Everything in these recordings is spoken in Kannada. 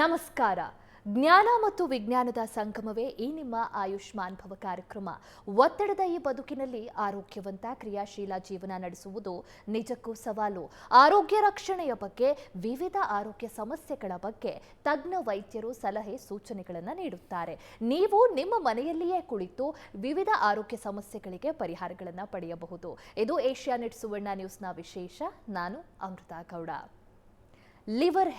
ನಮಸ್ಕಾರ. ಜ್ಞಾನ ಮತ್ತು ವಿಜ್ಞಾನದ ಸಂಗಮವೇ ಈ ನಿಮ್ಮ ಆಯುಷ್ಮಾನ್ ಭವ ಕಾರ್ಯಕ್ರಮ. ಒತ್ತಡದ ಈ ಬದುಕಿನಲ್ಲಿ ಆರೋಗ್ಯವಂತ ಕ್ರಿಯಾಶೀಲ ಜೀವನ ನಡೆಸುವುದು ನಿಜಕ್ಕೂ ಸವಾಲು. ಆರೋಗ್ಯ ರಕ್ಷಣೆಯ ಬಗ್ಗೆ, ವಿವಿಧ ಆರೋಗ್ಯ ಸಮಸ್ಯೆಗಳ ಬಗ್ಗೆ ತಜ್ಞ ವೈದ್ಯರು ಸಲಹೆ ಸೂಚನೆಗಳನ್ನು ನೀಡುತ್ತಾರೆ. ನೀವು ನಿಮ್ಮ ಮನೆಯಲ್ಲಿಯೇ ಕುಳಿತು ವಿವಿಧ ಆರೋಗ್ಯ ಸಮಸ್ಯೆಗಳಿಗೆ ಪರಿಹಾರಗಳನ್ನು ಪಡೆಯಬಹುದು. ಇದು ಏಷ್ಯಾನೆಟ್ ಸುವರ್ಣ ನ್ಯೂಸ್ನ ವಿಶೇಷ. ನಾನು ಅಮೃತಾ ಗೌಡ. ಲಿವರ್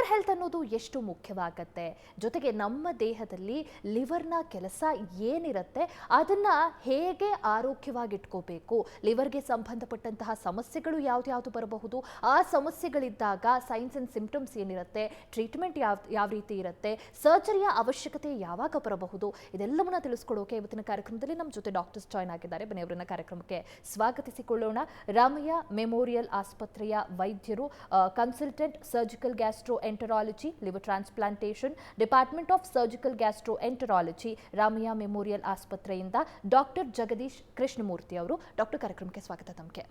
ಹೆಲ್ತ್ ಅನ್ನೋದು ಎಷ್ಟು ಮುಖ್ಯವಾಗತ್ತೆ, ಜೊತೆಗೆ ನಮ್ಮ ದೇಹದಲ್ಲಿ ಲಿವರ್ನ ಕೆಲಸ ಏನಿರುತ್ತೆ ಅದನ್ನು ಹೇಗೆ ಆರೋಗ್ಯವಾಗಿಟ್ಕೋಬೇಕು, ಲಿವರ್ಗೆ ಸಂಬಂಧಪಟ್ಟಂತಹ ಸಮಸ್ಯೆಗಳು ಯಾವ್ದು ಬರಬಹುದು, ಆ ಸಮಸ್ಯೆಗಳಿದ್ದಾಗ ಸೈನ್ಸ್ ಆ್ಯಂಡ್ ಸಿಂಪ್ಟಮ್ಸ್ ಏನಿರುತ್ತೆ, ಟ್ರೀಟ್ಮೆಂಟ್ ಯಾವ ರೀತಿ ಇರುತ್ತೆ, ಸರ್ಜರಿಯ ಅವಶ್ಯಕತೆ ಯಾವಾಗ ಬರಬಹುದು, ಇದೆಲ್ಲವನ್ನ ತಿಳಿಸ್ಕೊಡೋಕೆ ಇವತ್ತಿನ ಕಾರ್ಯಕ್ರಮದಲ್ಲಿ ನಮ್ಮ ಜೊತೆ ಡಾಕ್ಟರ್ಸ್ ಜಾಯ್ನ್ ಆಗಿದ್ದಾರೆ. ಬನ್ನಿ ಅವರನ್ನ ಕಾರ್ಯಕ್ರಮಕ್ಕೆ ಸ್ವಾಗತಿಸಿಕೊಳ್ಳೋಣ. ರಾಮಯ್ಯ ಮೆಮೋರಿಯಲ್ ಆಸ್ಪತ್ರೆಯ ವೈದ್ಯರು, consultant surgical gastroenterology, liver transplantation, department of surgical gastroenterology, Ramaiah Memorial ಆಸ್ಪತ್ರೆಯಿಂದ ಡಾಕ್ಟರ್ ಜಗದೀಶ್ ಕೃಷ್ಣಮೂರ್ತಿ ಅವರು. ಡಾಕ್ಟರ್, ಕಾರ್ಯಕ್ರಮಕ್ಕೆ ಸ್ವಾಗತ ತಮಗೆ.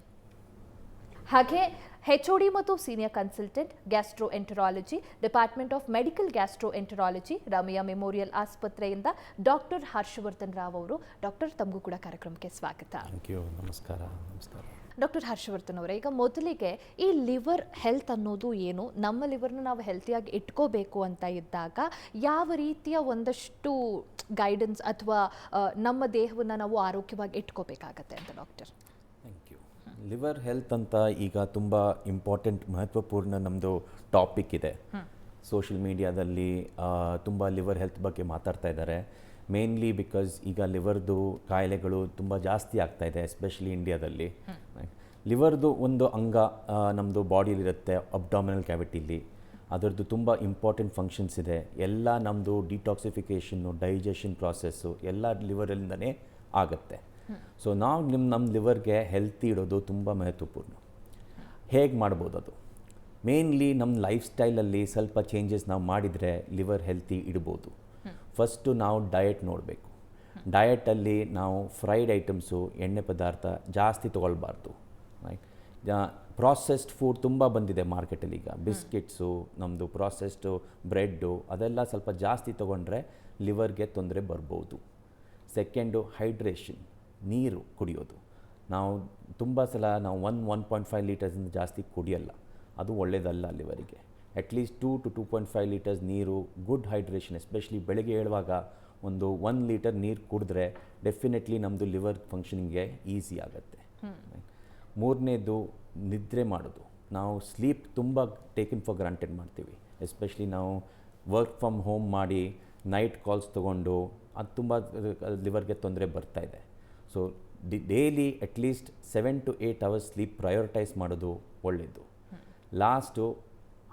ಹಾಗೆ HOD ಮತ್ತು senior consultant gastroenterology, department of medical gastroenterology, Ramaiah Memorial ಆಸ್ಪತ್ರೆಯಿಂದ ಡಾಕ್ಟರ್ ಹರ್ಷವರ್ಧನ್ ರಾವ್ ಅವರು. ಡಾಕ್ಟರ್, ತಮಗೂ ಕೂಡ ಕಾರ್ಯಕ್ರಮಕ್ಕೆ ಸ್ವಾಗತ. ನಮಸ್ಕಾರ. ಡಾಕ್ಟರ್ ಹರ್ಷವರ್ಧನ್ ಅವರೇ, ಈಗ ಮೊದಲಿಗೆ ಈ ಲಿವರ್ ಹೆಲ್ತ್ ಅನ್ನೋದು ಏನು, ನಮ್ಮ ಲಿವರ್ನ ನಾವು ಹೆಲ್ತಿಯಾಗಿ ಇಟ್ಕೋಬೇಕು ಅಂತ ಇದ್ದಾಗ ಯಾವ ರೀತಿಯ ಒಂದಷ್ಟು ಗೈಡೆನ್ಸ್ ಅಥವಾ ನಮ್ಮ ದೇಹವನ್ನು ನಾವು ಆರೋಗ್ಯವಾಗಿ ಇಟ್ಕೋಬೇಕಾಗತ್ತೆ ಅಂತ doctor? Thank you. Liver health ಅಂತ ಈಗ ತುಂಬ ಇಂಪಾರ್ಟೆಂಟ್, ಮಹತ್ವಪೂರ್ಣ ನಮ್ಮದು ಟಾಪಿಕ್ ಇದೆ. ಸೋಷಿಯಲ್ ಮೀಡಿಯಾದಲ್ಲಿ ತುಂಬ ಲಿವರ್ ಹೆಲ್ತ್ ಬಗ್ಗೆ ಮಾತಾಡ್ತಾ ಇದ್ದಾರೆ. ಮೇನ್ಲಿ ಬಿಕಾಸ್ ಈಗ ಲಿವರ್ದು ಕಾಯಿಲೆಗಳು ತುಂಬ ಜಾಸ್ತಿ ಆಗ್ತಾ ಇದೆ, ಎಸ್ಪೆಷಲಿ ಇಂಡಿಯಾದಲ್ಲಿ. ಲಿವರ್ದು ಒಂದು ಅಂಗ ನಮ್ಮದು ಬಾಡಿಲಿರುತ್ತೆ, ಅಬ್ಡಾಮಿನಲ್ ಕ್ಯಾವಿಟಿಲಿ. ಅದರದ್ದು ತುಂಬ ಇಂಪಾರ್ಟೆಂಟ್ ಫಂಕ್ಷನ್ಸ್ ಇದೆ. ಎಲ್ಲ ನಮ್ಮದು ಡಿಟಾಕ್ಸಿಫಿಕೇಷನ್ನು, ಡೈಜೆಷನ್ ಪ್ರಾಸೆಸ್ಸು ಎಲ್ಲ ಲಿವರಲ್ಲಿಂದನೇ ಆಗುತ್ತೆ. ಸೊ ನಾವು ನಮ್ಮ ಲಿವರ್ಗೆ ಹೆಲ್ತಿ ಇಡೋದು ತುಂಬ ಮಹತ್ವಪೂರ್ಣ. ಹೇಗೆ ಮಾಡ್ಬೋದು ಅದು? ಮೇನ್ಲಿ ನಮ್ಮ ಲೈಫ್ ಸ್ಟೈಲಲ್ಲಿ ಸ್ವಲ್ಪ ಚೇಂಜಸ್ ನಾವು ಮಾಡಿದರೆ ಲಿವರ್ ಹೆಲ್ತಿ ಇಡ್ಬೋದು. ಫಸ್ಟು ನಾವು ಡಯಟ್ ನೋಡಬೇಕು. ಡಯಟಲ್ಲಿ ನಾವು ಫ್ರೈಡ್ ಐಟಮ್ಸು, ಎಣ್ಣೆ ಪದಾರ್ಥ ಜಾಸ್ತಿ ತೊಗೊಳ್ಬಾರ್ದು. ರೈಟ್. ಪ್ರಾಸೆಸ್ಡ್ ಫುಡ್ ತುಂಬ ಬಂದಿದೆ ಮಾರ್ಕೆಟಲ್ಲಿ. ಈಗ ಬಿಸ್ಕಿಟ್ಸು, ನಮ್ಮದು ಪ್ರಾಸೆಸ್ಡು ಬ್ರೆಡ್ಡು ಅದೆಲ್ಲ ಸ್ವಲ್ಪ ಜಾಸ್ತಿ ತೊಗೊಂಡ್ರೆ ಲಿವರ್ಗೆ ತೊಂದರೆ ಬರ್ಬೋದು. ಸೆಕೆಂಡು, ಹೈಡ್ರೇಷನ್, ನೀರು ಕುಡಿಯೋದು. ನಾವು ತುಂಬ ಸಲ ನಾವು 1.5 ಲೀಟರ್ಸಿಂದ ಜಾಸ್ತಿ ಕುಡಿಯಲ್ಲ, ಅದು ಒಳ್ಳೆಯದಲ್ಲ ಲಿವರಿಗೆ. ಅಟ್ಲೀಸ್ಟ್ 2 to 2.5 ಲೀಟರ್ಸ್ ನೀರು, ಗುಡ್ ಹೈಡ್ರೇಷನ್. ಎಸ್ಪೆಷಲಿ ಬೆಳಗ್ಗೆ ಏಳುವಾಗ ಒಂದು 1 ಲೀಟರ್ ನೀರು ಕುಡಿದ್ರೆ ಡೆಫಿನೆಟ್ಲಿ ನಮ್ಮದು ಲಿವರ್ ಫಂಕ್ಷನಿಂಗ್ಗೆ ಈಸಿ ಆಗುತ್ತೆ. ಮೂರನೇದು, ನಿದ್ರೆ ಮಾಡೋದು. ನಾವು ಸ್ಲೀಪ್ ತುಂಬ ಟೇಕನ್ ಫಾರ್ ಗ್ರಾಂಟೆಡ್ ಮಾಡ್ತೀವಿ. ಎಸ್ಪೆಷಲಿ ನಾವು ವರ್ಕ್ ಫ್ರಮ್ ಹೋಮ್ ಮಾಡಿ ನೈಟ್ ಕಾಲ್ಸ್ ತೊಗೊಂಡು ಅದು ತುಂಬ ಲಿವರ್ಗೆ ತೊಂದರೆ ಬರ್ತಾಯಿದೆ. So daily at least 7 to 8 hours sleep prioritise ಮಾಡೋದು ಒಳ್ಳೆಯದು. ಲಾಸ್ಟು,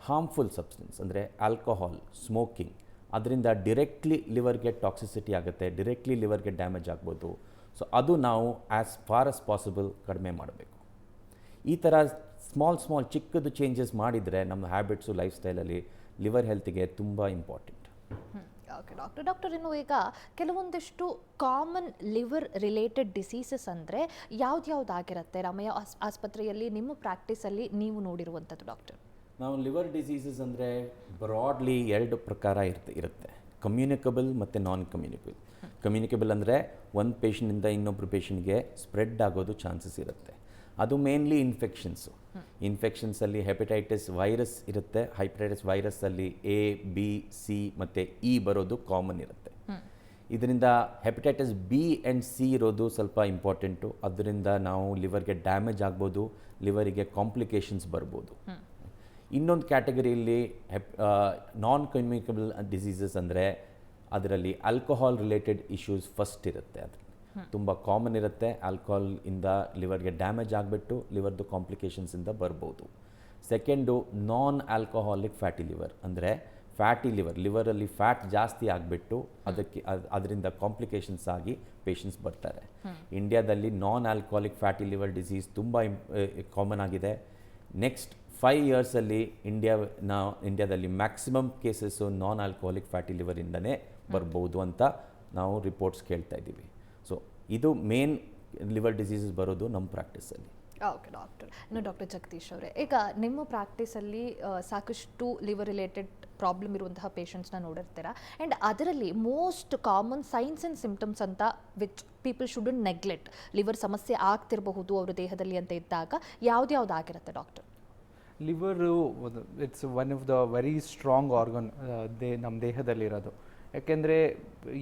ಹಾರ್ಮ್ಫುಲ್ ಸಬ್ಸ್ಟೆನ್ಸ್ ಅಂದರೆ ಆಲ್ಕೋಹಾಲ್, ಸ್ಮೋಕಿಂಗ್, ಅದರಿಂದ ಡಿರೆಕ್ಟ್ಲಿ ಲಿವರ್ಗೆ ಟಾಕ್ಸಿಸಿಟಿ ಆಗುತ್ತೆ, ಡಿರೆಕ್ಟ್ಲಿ ಲಿವರ್ಗೆ ಡ್ಯಾಮೇಜ್ ಆಗ್ಬೋದು. ಸೊ ಅದು ನಾವು ಆ್ಯಸ್ ಫಾರ್ ಆಸ್ ಪಾಸಿಬಲ್ ಕಡಿಮೆ ಮಾಡಬೇಕು. ಈ ಥರ ಸ್ಮಾಲ್ ಚಿಕ್ಕದು ಚೇಂಜಸ್ ಮಾಡಿದರೆ ನಮ್ಮ ಹ್ಯಾಬಿಟ್ಸು, ಲೈಫ್ ಸ್ಟೈಲಲ್ಲಿ ಲಿವರ್ ಹೆಲ್ತಿಗೆ ತುಂಬ ಇಂಪಾರ್ಟೆಂಟ್. ಓಕೆ ಡಾಕ್ಟರ್, ಇನ್ನು ಈಗ ಕೆಲವೊಂದಿಷ್ಟು ಕಾಮನ್ ಲಿವರ್ ರಿಲೇಟೆಡ್ ಡಿಸೀಸಸ್ ಅಂದರೆ ಯಾವ್ದಾಗಿರುತ್ತೆ ರಾಮಯ್ಯ ಆಸ್ಪತ್ರೆಯಲ್ಲಿ ನಿಮ್ಮ ಪ್ರಾಕ್ಟೀಸಲ್ಲಿ ನೀವು ನೋಡಿರುವಂಥದ್ದು ಡಾಕ್ಟರ್? ನಾವು ಲಿವರ್ ಡಿಸೀಸಸ್ ಅಂದರೆ ಬ್ರಾಡ್ಲಿ 2 ಪ್ರಕಾರ ಇರುತ್ತೆ. ಕಮ್ಯುನಿಕಬಲ್ ಮತ್ತು ನಾನ್ ಕಮ್ಯುನಿಕಬಲ್. ಕಮ್ಯುನಿಕಬಲ್ ಅಂದರೆ ಒಂದು ಪೇಷಂಟಿಂದ ಇನ್ನೊಬ್ಬರು ಪೇಷಂಟ್ಗೆ ಸ್ಪ್ರೆಡ್ ಆಗೋದು ಚಾನ್ಸಸ್ ಇರುತ್ತೆ. ಅದು ಮೇನ್ಲಿ ಇನ್ಫೆಕ್ಷನ್ಸಲ್ಲಿ ಹೆಪಟೈಟಿಸ್ ವೈರಸ್ ಇರುತ್ತೆ. ಹೆಪಟೈಟಿಸ್ ವೈರಸ್ಸಲ್ಲಿ A, B, C ಮತ್ತು E ಬರೋದು ಕಾಮನ್ ಇರುತ್ತೆ. ಇದರಿಂದ ಹೆಪಟೈಟಿಸ್ B ಆ್ಯಂಡ್ C ಇರೋದು ಸ್ವಲ್ಪ ಇಂಪಾರ್ಟೆಂಟು. ಅದರಿಂದ ನಾವು ಲಿವರ್ಗೆ ಡ್ಯಾಮೇಜ್ ಆಗ್ಬೋದು, ಲಿವರಿಗೆ ಕಾಂಪ್ಲಿಕೇಶನ್ಸ್ ಬರ್ಬೋದು. ಇನ್ನೊಂದು ಕ್ಯಾಟಗರಿಯಲ್ಲಿ ನಾನ್ ಕಮ್ಯುನಿಕಬಲ್ ಡಿಸೀಸಸ್ ಅಂದರೆ ಅದರಲ್ಲಿ ಆಲ್ಕೋಹಾಲ್ ರಿಲೇಟೆಡ್ ಇಶ್ಯೂಸ್ ಫಸ್ಟ್ ಇರುತ್ತೆ. ಅದರಲ್ಲಿ ತುಂಬ ಕಾಮನ್ ಇರುತ್ತೆ. ಆಲ್ಕೋಹಾಲಿಂದ ಲಿವರ್ಗೆ ಡ್ಯಾಮೇಜ್ ಆಗಿಬಿಟ್ಟು ಲಿವರ್ದು ಕಾಂಪ್ಲಿಕೇಶನ್ಸಿಂದ ಬರ್ಬೋದು. Second, non alcoholic fatty liver ಅಂದರೆ ಫ್ಯಾಟಿ ಲಿವರಲ್ಲಿ ಫ್ಯಾಟ್ ಜಾಸ್ತಿ ಆಗಿಬಿಟ್ಟು ಅದರಿಂದ ಕಾಂಪ್ಲಿಕೇಶನ್ಸ್ ಆಗಿ ಪೇಷಂಟ್ಸ್ ಬರ್ತಾರೆ. ಇಂಡಿಯಾದಲ್ಲಿ non alcoholic fatty liver disease ತುಂಬ ಕಾಮನ್ ಆಗಿದೆ. ನೆಕ್ಸ್ಟ್ 5 yearsಲ್ಲಿ ಇಂಡಿಯಾದಲ್ಲಿ maximum cases non alcoholic fatty ಲಿವರಿಂದನೇ ಬರ್ಬೋದು ಅಂತ ನಾವು ರಿಪೋರ್ಟ್ಸ್ ಕೇಳ್ತಾ ಇದ್ದೀವಿ. ಸೊ ಇದು ಮೇನ್ ಲಿವರ್ ಡಿಸೀಸಸ್ ಬರೋದು ನಮ್ಮ ಪ್ರಾಕ್ಟೀಸಲ್ಲಿ. Okay doctor. ಇನ್ನು ಡಾಕ್ಟರ್ ಜಗದೀಶ್ ಅವರೇ, ಈಗ ನಿಮ್ಮ ಪ್ರಾಕ್ಟೀಸಲ್ಲಿ ಸಾಕಷ್ಟು ಲಿವರ್ ರಿಲೇಟೆಡ್ ಪ್ರಾಬ್ಲಮ್ ಇರುವಂತಹ ಪೇಷಂಟ್ಸ್ನ ನೋಡಿರ್ತೀರಾ, ಆ್ಯಂಡ್ ಅದರಲ್ಲಿ most common signs and symptoms ಅಂತ which people shouldn't neglect, liver ಸಮಸ್ಯೆ ಆಗ್ತಿರಬಹುದು ಅವರ ದೇಹದಲ್ಲಿ ಅಂತ ಇದ್ದಾಗ ಯಾವ್ದು ಆಗಿರುತ್ತೆ doctor? Liver it's one of the very strong organ ನಮ್ಮ ದೇಹದಲ್ಲಿರೋದು. ಯಾಕೆಂದರೆ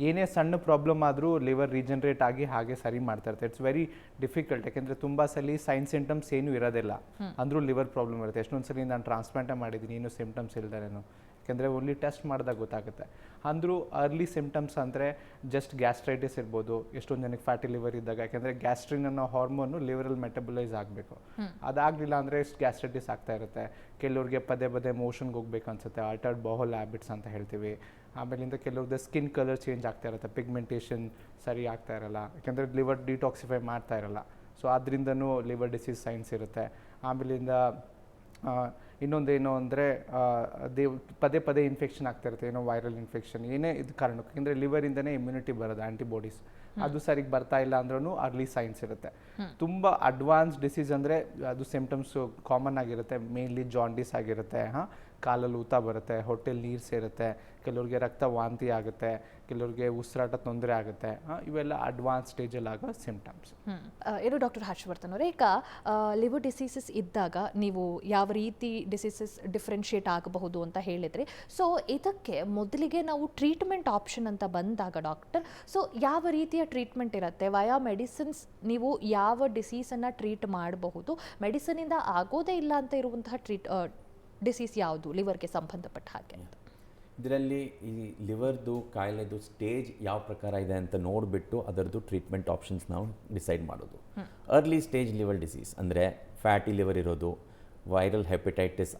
ಏನೇ ಸಣ್ಣ ಪ್ರಾಬ್ಲಮ್ ಆದರೂ ಲಿವರ್ ರೀಜನ್ರೇಟ್ ಆಗಿ ಹಾಗೆ ಸರಿ ಮಾಡ್ತಾ ಇರ್ತಾರೆ. It's very difficult. ಯಾಕೆಂದರೆ ತುಂಬ ಸಲ ಸೈನ್ಸ್ ಸಿಂಟಮ್ಸ್ ಏನೂ ಇರೋದಿಲ್ಲ, ಅಂದರೂ ಲಿವರ್ ಪ್ರಾಬ್ಲಮ್ ಇರುತ್ತೆ. ಎಷ್ಟೊಂದು ಸಲ ನಾನು ಟ್ರಾನ್ಸ್ಪ್ಲಾಂಟೇ ಮಾಡಿದ್ದೀನಿ, ಇನ್ನೂ ಸಿಂಪ್ಟಮ್ಸ್ ಇಲ್ದೇನೋ. ಯಾಕೆಂದರೆ ಓನ್ಲಿ ಟೆಸ್ಟ್ ಮಾಡಿದಾಗ ಗೊತ್ತಾಗುತ್ತೆ. ಅಂದರೂ ಅರ್ಲಿ ಸಿಂಪ್ಟಮ್ಸ್ ಅಂದರೆ ಜಸ್ಟ್ ಗ್ಯಾಸ್ಟ್ರೈಟಿಸ್ ಇರ್ಬೋದು. ಎಷ್ಟೊಂದು ಜನಕ್ಕೆ ಫ್ಯಾಟಿ ಲಿವರ್ ಇದ್ದಾಗ, ಯಾಕೆಂದರೆ ಗ್ಯಾಸ್ಟ್ರಿನ್ ಅನ್ನೋ ಹಾರ್ಮೋನು ಲಿವರಲ್ಲಿ ಮೆಟಬಲೈಸ್ ಆಗಬೇಕು. ಅದಾಗಲಿಲ್ಲ ಅಂದರೆ ಗ್ಯಾಸ್ಟ್ರೈಟಿಸ್ ಆಗ್ತಾ ಇರುತ್ತೆ. ಕೆಲವ್ರಿಗೆ ಪದೇ ಪದೇ ಮೋಷನ್ಗೆ ಹೋಗ್ಬೇಕು ಅನ್ಸುತ್ತೆ, ಆಲ್ಟರ್ಡ್ ಬೌಲ್ ಹ್ಯಾಬಿಟ್ಸ್ ಅಂತ ಹೇಳ್ತೀವಿ. ಆಮೇಲಿಂದ ಕೆಲವ್ರದ್ದು ಸ್ಕಿನ್ ಕಲರ್ ಚೇಂಜ್ ಆಗ್ತಾ ಇರುತ್ತೆ, ಪಿಗ್ಮೆಂಟೇಷನ್ ಸರಿ ಆಗ್ತಾ ಇರಲ್ಲ, ಯಾಕೆಂದರೆ ಲಿವರ್ ಡಿಟಾಕ್ಸಿಫೈ ಮಾಡ್ತಾ ಇರಲ್ಲ. ಸೊ ಅದರಿಂದನೂ ಲಿವರ್ ಡಿಸೀಸ್ ಸೈನ್ಸ್ ಇರುತ್ತೆ. ಆಮೇಲಿಂದ ಇನ್ನೊಂದೇನು ಅಂದರೆ ಪದೇ ಪದೇ ಇನ್ಫೆಕ್ಷನ್ ಆಗ್ತಾ ಇರುತ್ತೆ, ಏನೋ ವೈರಲ್ ಇನ್ಫೆಕ್ಷನ್, ಏನೇ ಇದು ಕಾರಣಕ್ಕೆ. ಯಾಕೆಂದರೆ ಲಿವರಿಂದನೇ ಇಮ್ಯುನಿಟಿ ಬರೋದು, ಆ್ಯಂಟಿಬಾಡೀಸ್, ಅದು ಸರಿಗೆ ಬರ್ತಾ ಇಲ್ಲ ಅಂದ್ರೂ ಅರ್ಲಿ ಸೈನ್ಸ್ ಇರುತ್ತೆ. ತುಂಬ ಅಡ್ವಾನ್ಸ್ ಡಿಸೀಸ್ ಅಂದರೆ ಅದು ಸಿಂಪ್ಟಮ್ಸು ಕಾಮನ್ ಆಗಿರುತ್ತೆ. ಮೇನ್ಲಿ ಜಾಂಡೀಸ್ ಆಗಿರುತ್ತೆ, ಕಾಲಲ್ಲಿ ಊತ ಬರುತ್ತೆ, ಹೊಟ್ಟೆಲಿ ನೀರು ಸೇರುತ್ತೆ, ಕೆಲವ್ರಿಗೆ ರಕ್ತ ವಾಂತಿ ಆಗುತ್ತೆ, ಕೆಲವ್ರಿಗೆ ಉಸಿರಾಟ ತೊಂದರೆ ಆಗುತ್ತೆ. ಇವೆಲ್ಲ ಅಡ್ವಾನ್ಸ್ ಸ್ಟೇಜಲ್ಲಿ ಆಗೋ ಸಿಂಪ್ಟಮ್ಸ್. ಏನು ಡಾಕ್ಟರ್ ಹರ್ಷವರ್ಧನ್ ಅವರೇ, ಈಗ ಲಿವರ್ ಡಿಸೀಸಸ್ ಇದ್ದಾಗ ನೀವು ಯಾವ ರೀತಿ ಡಿಸೀಸಸ್ ಡಿಫ್ರೆನ್ಷಿಯೇಟ್ ಆಗಬಹುದು ಅಂತ ಹೇಳಿದ್ರಿ. ಸೊ ಇದಕ್ಕೆ ಮೊದಲಿಗೆ ನಾವು ಟ್ರೀಟ್ಮೆಂಟ್ ಆಪ್ಷನ್ ಅಂತ ಬಂದಾಗ ಡಾಕ್ಟರ್, ಸೊ ಯಾವ ರೀತಿಯ ಟ್ರೀಟ್ಮೆಂಟ್ ಇರುತ್ತೆ? ವಯಾ ಮೆಡಿಸಿನ್ಸ್ ನೀವು ಯಾವ ಡಿಸೀಸನ್ನು ಟ್ರೀಟ್ ಮಾಡಬಹುದು? ಮೆಡಿಸಿನಿಂದ ಆಗೋದೇ ಇಲ್ಲ ಅಂತ ಇರುವಂತಹ ಡಿಸೀಸ್ ಯಾವುದು ಲಿವರ್ಗೆ ಸಂಬಂಧಪಟ್ಟ ಹಾಗೆ ಅಂತ? ಇದರಲ್ಲಿ ಈ ಲಿವರ್ದು ಕಾಯಿಲೆದು ಸ್ಟೇಜ್ ಯಾವ ಪ್ರಕಾರ ಇದೆ ಅಂತ ನೋಡಿಬಿಟ್ಟು ಅದರದ್ದು ಟ್ರೀಟ್ಮೆಂಟ್ ಆಪ್ಷನ್ಸ್ ನಾವು ಡಿಸೈಡ್ ಮಾಡೋದು. ಅರ್ಲಿ ಸ್ಟೇಜ್ ಲಿವರ್ ಡಿಸೀಸ್ ಅಂದರೆ ಫ್ಯಾಟಿ ಲಿವರ್ ಇರೋದು, ವೈರಲ್ ಹೆಪಟೈಟಿಸ್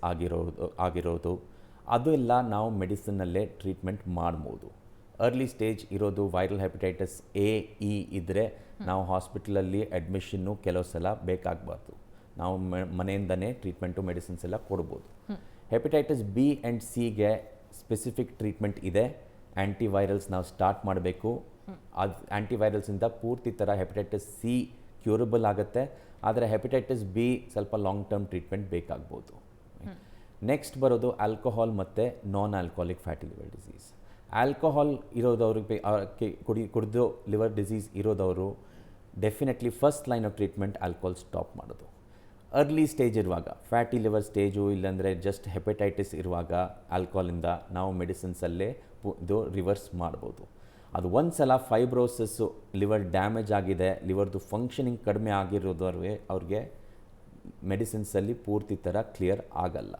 ಆಗಿರೋದು ಅದೆಲ್ಲ ನಾವು ಮೆಡಿಸಿನಲ್ಲೇ ಟ್ರೀಟ್ಮೆಂಟ್ ಮಾಡ್ಬೋದು. ಅರ್ಲಿ ಸ್ಟೇಜ್ ಇರೋದು ವೈರಲ್ ಹೆಪಟೈಟಿಸ್ A-E ಇದ್ದರೆ ನಾವು ಹಾಸ್ಪಿಟಲಲ್ಲಿ ಅಡ್ಮಿಷನ್ನು ಕೆಲವು ಸಲ ಬೇಕಾಗಬಾರ್ದು, ನಾವು ಮನೆಯಿಂದನೇ ಟ್ರೀಟ್ಮೆಂಟು ಮೆಡಿಸಿನ್ಸ್ ಎಲ್ಲ ಕೊಡ್ಬೋದು. ಹೆಪಟೈಟಿಸ್ B ಆ್ಯಂಡ್ Cಗೆ ಸ್ಪೆಸಿಫಿಕ್ ಟ್ರೀಟ್ಮೆಂಟ್ ಇದೆ. ಆ್ಯಂಟಿವೈರಲ್ಸ್ ನಾವು ಸ್ಟಾರ್ಟ್ ಮಾಡಬೇಕು. ಅದು ಆ್ಯಂಟಿವೈರಲ್ಸಿಂದ ಪೂರ್ತಿ ಥರ ಹೆಪಟೈಟಿಸ್ C ಕ್ಯೂರಬಲ್ ಆಗುತ್ತೆ, ಆದರೆ ಹೆಪಟೈಟಿಸ್ B ಸ್ವಲ್ಪ ಲಾಂಗ್ ಟರ್ಮ್ ಟ್ರೀಟ್ಮೆಂಟ್ ಬೇಕಾಗ್ಬೋದು. ನೆಕ್ಸ್ಟ್ ಬರೋದು ಆಲ್ಕೋಹಾಲ್ ಮತ್ತು non alcoholic fatty liver disease. Alcohol ಇರೋದವ್ರಿಗೆ ಕುಡಿದು ಲಿವರ್ ಡಿಸೀಸ್ ಇರೋದವರು definitely first line of treatment alcohol stop ಮಾಡೋದು. ಅರ್ಲಿ ಸ್ಟೇಜ್ ಇರುವಾಗ ಫ್ಯಾಟಿ ಲಿವರ್ ಸ್ಟೇಜು ಇಲ್ಲಾಂದರೆ ಜಸ್ಟ್ ಹೆಪಟೈಟಿಸ್ ಇರುವಾಗ ಆಲ್ಕೋಹಾಲಿಂದ ನಾವು ಮೆಡಿಸಿನ್ಸಲ್ಲೇ ಇದು ರಿವರ್ಸ್ ಮಾಡ್ಬೋದು. ಅದು ಒಂದು ಸಲ ಫೈಬ್ರೋಸಿಸ್ಸು ಲಿವರ್ ಡ್ಯಾಮೇಜ್ ಆಗಿದೆ, ಲಿವರ್ದು ಫಂಕ್ಷನಿಂಗ್ ಕಡಿಮೆ ಅವ್ರಿಗೆ ಮೆಡಿಸಿನ್ಸಲ್ಲಿ ಪೂರ್ತಿ ಥರ ಕ್ಲಿಯರ್ ಆಗಲ್ಲ.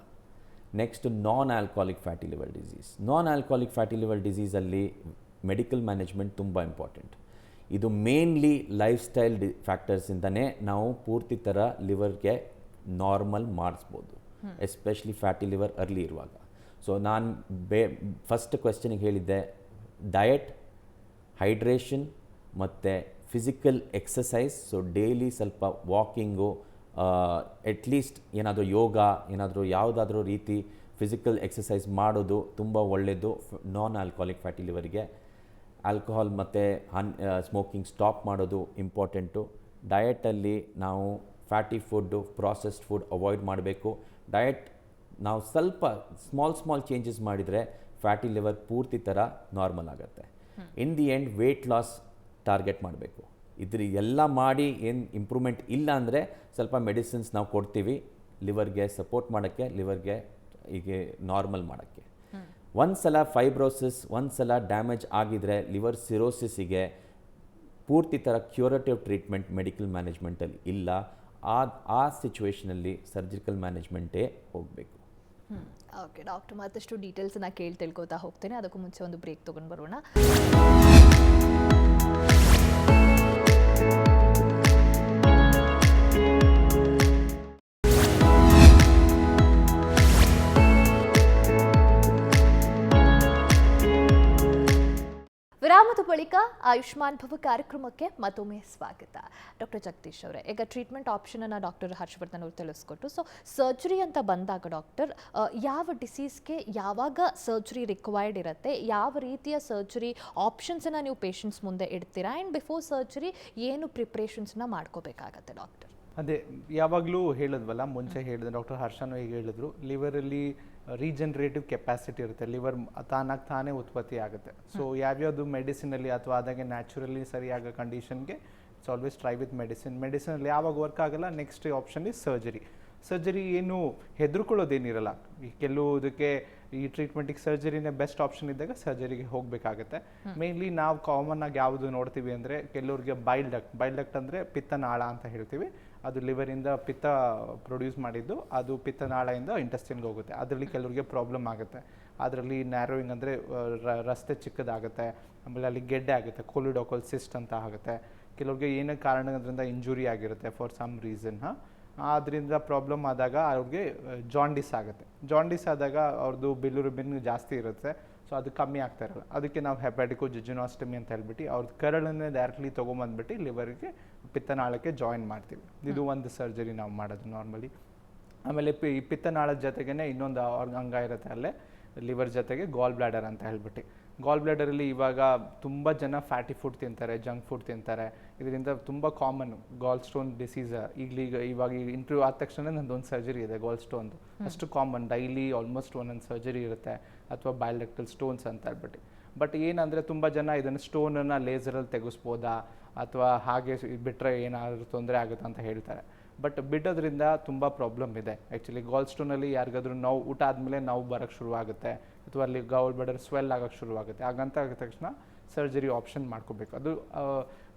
Next non alcoholic fatty liver disease. Non alcoholic fatty liver ಡಿಸೀಸಲ್ಲಿ ಮೆಡಿಕಲ್ ಮ್ಯಾನೇಜ್ಮೆಂಟ್ ತುಂಬ ಇಂಪಾರ್ಟೆಂಟ್. ಇದು ಮೇನ್ಲಿ ಲೈಫ್ ಸ್ಟೈಲ್ ಫ್ಯಾಕ್ಟರ್ಸಿಂದನೇ ನಾವು ಪೂರ್ತಿ ಥರ ಲಿವರ್ಗೆ ನಾರ್ಮಲ್ ಮಾಡಿಸ್ಬೋದು, ಎಸ್ಪೆಷಲಿ ಫ್ಯಾಟಿ ಲಿವರ್ ಅರ್ಲಿ ಇರುವಾಗ. ಸೊ ನಾನು ಫಸ್ಟ್ ಕ್ವೆಶ್ಚನಿಗೆ ಹೇಳಿದ್ದೆ, ಡಯಟ್, ಹೈಡ್ರೇಷನ್ ಮತ್ತು ಫಿಸಿಕಲ್ ಎಕ್ಸಸೈಸ್. ಸೊ ಡೈಲಿ ಸ್ವಲ್ಪ ವಾಕಿಂಗು, ಅಟ್ಲೀಸ್ಟ್ ಏನಾದರೂ ಯೋಗ, ಏನಾದರೂ ಯಾವುದಾದ್ರೂ ರೀತಿ ಫಿಸಿಕಲ್ ಎಕ್ಸಸೈಸ್ ಮಾಡೋದು ತುಂಬ ಒಳ್ಳೆಯದು ನಾನ್ ಆಲ್ಕೋಹಾಲಿಕ್ ಫ್ಯಾಟಿ ಲಿವರ್ಗೆ. ಆಲ್ಕೋಹಾಲ್ ಮತ್ತು ಸ್ಮೋಕಿಂಗ್ ಸ್ಟಾಪ್ ಮಾಡೋದು ಇಂಪಾರ್ಟೆಂಟು. ಡಯಟಲ್ಲಿ ನಾವು fatty food, processed food avoid ಮಾಡಬೇಕು. ಡಯಟ್ ನಾವು ಸ್ವಲ್ಪ ಸ್ಮಾಲ್ ಚೇಂಜಸ್ ಮಾಡಿದರೆ ಫ್ಯಾಟಿ ಲಿವರ್ ಪೂರ್ತಿ ಥರ ನಾರ್ಮಲ್ ಆಗುತ್ತೆ. In the end weight loss target ಮಾಡಬೇಕು. ಇದ್ರ ಎಲ್ಲ ಮಾಡಿ ಏನು ಇಂಪ್ರೂವ್ಮೆಂಟ್ ಇಲ್ಲ ಅಂದರೆ ಸ್ವಲ್ಪ ಮೆಡಿಸಿನ್ಸ್ ನಾವು ಕೊಡ್ತೀವಿ ಲಿವರ್ಗೆ ಸಪೋರ್ಟ್ ಮಾಡೋಕ್ಕೆ, ಲಿವರ್ಗೆ ಹೀಗೆ ನಾರ್ಮಲ್ ಮಾಡೋಕ್ಕೆ. ಒಂದು ಸಲ ಫೈಬ್ರೋಸಿಸ್ ಒಂದು ಸಲ ಡ್ಯಾಮೇಜ್ ಆಗಿದರೆ ಲಿವರ್ ಸಿರೋಸಿಸಿಗೆ ಪೂರ್ತಿ ಥರ ಕ್ಯೂರೇಟಿವ್ ಟ್ರೀಟ್ಮೆಂಟ್ ಮೆಡಿಕಲ್ ಮ್ಯಾನೇಜ್ಮೆಂಟಲ್ಲಿ ಇಲ್ಲ. ಆ ಸಿಚುವೇಷನಲ್ಲಿ ಸರ್ಜಿಕಲ್ ಮ್ಯಾನೇಜ್ಮೆಂಟೇ ಹೋಗಬೇಕು. ಓಕೆ ಡಾಕ್ಟರ್, ಮತ್ತಷ್ಟು ಡೀಟೇಲ್ಸನ್ನ ತಿಳ್ಕೊತಾ ಹೋಗ್ತೇನೆ. ಅದಕ್ಕೂ ಮುಂಚೆ ಒಂದು ಬ್ರೇಕ್ ತೊಗೊಂಡು ಬರೋಣ. ವಿರಾಮದ ಬಳಿಕ ಆಯುಷ್ಮಾನ್ ಭವ ಕಾರ್ಯಕ್ರಮಕ್ಕೆ ಮತ್ತೊಮ್ಮೆ ಸ್ವಾಗತ. ಡಾಕ್ಟರ್ ಜಗದೀಶ್ ಅವರೇ, ಈಗ ಟ್ರೀಟ್ಮೆಂಟ್ ಆಪ್ಷನನ್ನು ಡಾಕ್ಟರ್ ಹರ್ಷವರ್ಧನ್ ಅವರು ತಿಳಿಸ್ಕೊಟ್ಟು, ಸೊ ಸರ್ಜರಿ ಅಂತ ಬಂದಾಗ ಡಾಕ್ಟರ್ ಯಾವ ಡಿಸೀಸ್ಗೆ ಯಾವಾಗ ಸರ್ಜರಿ ರಿಕ್ವೈರ್ಡ್ ಇರುತ್ತೆ, ಯಾವ ರೀತಿಯ ಸರ್ಜರಿ ಆಪ್ಷನ್ಸನ್ನು ನೀವು ಪೇಷಂಟ್ಸ್ ಮುಂದೆ ಇಡ್ತೀರಾ, ಆ್ಯಂಡ್ ಬಿಫೋರ್ ಸರ್ಜರಿ ಏನು ಪ್ರಿಪ್ರೇಷನ್ಸ್ನ ಮಾಡ್ಕೋಬೇಕಾಗತ್ತೆ ಡಾಕ್ಟರ್? ಅದೇ ಯಾವಾಗಲೂ ಹೇಳಿದ್ವಲ್ಲ, ಮುಂಚೆ ಹೇಳಿದ್ರು ಡಾಕ್ಟರ್ ಹರ್ಷನೂ ಈಗ ಹೇಳಿದ್ರು, ಲಿವರಲ್ಲಿ ರೀಜನ್ರೇಟಿವ್ ಕೆಪಾಸಿಟಿ ಇರುತ್ತೆ, ಲಿವರ್ ತಾನಾಗಿ ತಾನೇ ಉತ್ಪತ್ತಿ ಆಗುತ್ತೆ. ಸೊ ಯಾವ್ಯಾವುದು ಮೆಡಿಸಿನಲ್ಲಿ ಅಥವಾ ಅದಾಗೆ ನ್ಯಾಚುರಲಿ ಸರಿಯಾಗೋ ಕಂಡೀಷನ್ಗೆ ಇಟ್ಸ್ ಆಲ್ವೇಸ್ ಟ್ರೈ ವಿತ್ ಮೆಡಿಸಿನಲ್ಲಿ ಯಾವಾಗ ವರ್ಕ್ ಆಗಲ್ಲ, ನೆಕ್ಸ್ಟ್ ಆಪ್ಷನ್ ಇಸ್ ಸರ್ಜರಿ ಏನು ಹೆದರ್ಕೊಳ್ಳೋದೇನಿರಲ್ಲ. ಈ ಕೆಲವುದಕ್ಕೆ ಈ ಟ್ರೀಟ್ಮೆಂಟಿಗೆ ಸರ್ಜರಿನೇ ಬೆಸ್ಟ್ ಆಪ್ಷನ್ ಇದ್ದಾಗ ಸರ್ಜರಿಗೆ ಹೋಗಬೇಕಾಗತ್ತೆ. ಮೇನ್ಲಿ ನಾವು ಕಾಮನ್ ಆಗಿ ಯಾವುದು ನೋಡ್ತೀವಿ ಅಂದರೆ, ಕೆಲವ್ರಿಗೆ ಬೈಲ್ ಡಕ್ಟ್ ಅಂದರೆ ಪಿತ್ತನಾಳ ಅಂತ ಹೇಳ್ತೀವಿ. ಅದು ಲಿವರಿಂದ ಪಿತ್ತ ಪ್ರೊಡ್ಯೂಸ್ ಮಾಡಿದ್ದು ಅದು ಪಿತ್ತನಾಳದಿಂದ ಇಂಟೆಸ್ಟೈನ್ಗೆ ಹೋಗುತ್ತೆ. ಅದರಲ್ಲಿ ಕೆಲವ್ರಿಗೆ ಪ್ರಾಬ್ಲಮ್ ಆಗುತ್ತೆ. ಅದರಲ್ಲಿ ನ್ಯಾರೋಯಿಂಗ್ ಅಂದರೆ ರಸ್ತೆ ಚಿಕ್ಕದಾಗುತ್ತೆ, ಆಮೇಲೆ ಅಲ್ಲಿ ಗೆಡ್ಡೆ ಆಗುತ್ತೆ, ಕೊಲಿಡೋಕಲ್ ಸಿಸ್ಟ್ ಅಂತ ಆಗುತ್ತೆ. ಕೆಲವ್ರಿಗೆ ಏನೋ ಕಾರಣದಿಂದ ಇಂಜುರಿ ಆಗಿರುತ್ತೆ ಫಾರ್ ಸಮ್ ರೀಸನ್. ಅದರಿಂದ ಪ್ರಾಬ್ಲಮ್ ಆದಾಗ ಅವ್ರಿಗೆ ಜಾಂಡಿಸ್ ಆದಾಗ ಅವ್ರದ್ದು ಬಿಲಿರುಬಿನ್ ಜಾಸ್ತಿ ಇರುತ್ತೆ. ಸೊ ಅದು ಕಮ್ಮಿ ಆಗ್ತಾ ಇರಲ್ಲ. ಅದಕ್ಕೆ ನಾವು ಹೆಪಾಟಿಕೋ ಜಿಜುನಾಸ್ಟಮಿ ಅಂತ ಹೇಳ್ಬಿಟ್ಟು ಅವ್ರದ್ದು ಕರಳನ್ನೇ ಡೈರೆಕ್ಟ್ಲಿ ತೊಗೊಂಬಂದ್ಬಿಟ್ಟು ಲಿವರ್ಗೆ ಪಿತ್ತನಾಳಕ್ಕೆ ಜಾಯಿನ್ ಮಾಡ್ತೀವಿ. ಇದು ಒಂದು ಸರ್ಜರಿ ನಾವು ಮಾಡೋದು ನಾರ್ಮಲಿ. ಆಮೇಲೆ ಈ ಪಿತ್ತನಾಳದ ಜೊತೆಗೇ ಇನ್ನೊಂದು ಅಂಗ ಇರುತ್ತೆ ಅಲ್ಲೇ ಲಿವರ್ ಜೊತೆಗೆ, ಗಾಲ್ ಬ್ಲಾಡರ್ ಅಂತ ಹೇಳ್ಬಿಟ್ಟು. ಗಾಲ್ ಬ್ಲಾಡರಲ್ಲಿ ಇವಾಗ ತುಂಬ ಜನ ಫ್ಯಾಟಿ ಫುಡ್ ತಿಂತಾರೆ, ಜಂಕ್ ಫುಡ್ ತಿಂತಾರೆ. ಇದರಿಂದ ತುಂಬ ಕಾಮನ್ ಗಾಲ್ ಸ್ಟೋನ್ ಡಿಸೀಸ್. ಇವಾಗ ಇಂಟರ್ವ್ಯೂ ಆದ ತಕ್ಷಣ ನಂದೊಂದು ಸರ್ಜರಿ ಇದೆ ಗಾಲ್ ಸ್ಟೋನ್ದು. ಅಷ್ಟು ಕಾಮನ್, ಡೈಲಿ ಆಲ್ಮೋಸ್ಟ್ ಒಂದೊಂದು ಸರ್ಜರಿ ಇರುತ್ತೆ, ಅಥವಾ ಬೈಲ್ ಸ್ಟೋನ್ಸ್ ಅಂತ ಹೇಳ್ಬಿಟ್ಟು. ಬಟ್ ಏನಂದರೆ ತುಂಬ ಜನ ಇದನ್ನು ಸ್ಟೋನನ್ನು ಲೇಸರಲ್ಲಿ ತೆಗೆಸ್ಬೋದಾ ಅಥವಾ ಹಾಗೆ ಬಿಟ್ಟರೆ ಏನಾದರೂ ತೊಂದರೆ ಆಗುತ್ತಾ ಅಂತ ಹೇಳ್ತಾರೆ. ಬಟ್ ಬಿಡೋದ್ರಿಂದ ತುಂಬ ಪ್ರಾಬ್ಲಮ್ ಇದೆ. ಆ್ಯಕ್ಚುಲಿ ಗಾಲ್ ಸ್ಟೋನಲ್ಲಿ ಯಾರಿಗಾದ್ರೂ ನೋವು, ಊಟ ಆದಮೇಲೆ ನೋವು ಬರೋಕ್ಕೆ ಶುರುವಾಗುತ್ತೆ, ಅಥವಾ ಅಲ್ಲಿ ಗಾಲ್ ಬ್ಲಾಡರ್ ಸ್ವೆಲ್ ಆಗೋಕ್ಕೆ ಶುರುವಾಗುತ್ತೆ. ಹಾಗಂತ ಆಗಿದ ತಕ್ಷಣ ಸರ್ಜರಿ ಆಪ್ಷನ್ ಮಾಡ್ಕೋಬೇಕು. ಅದು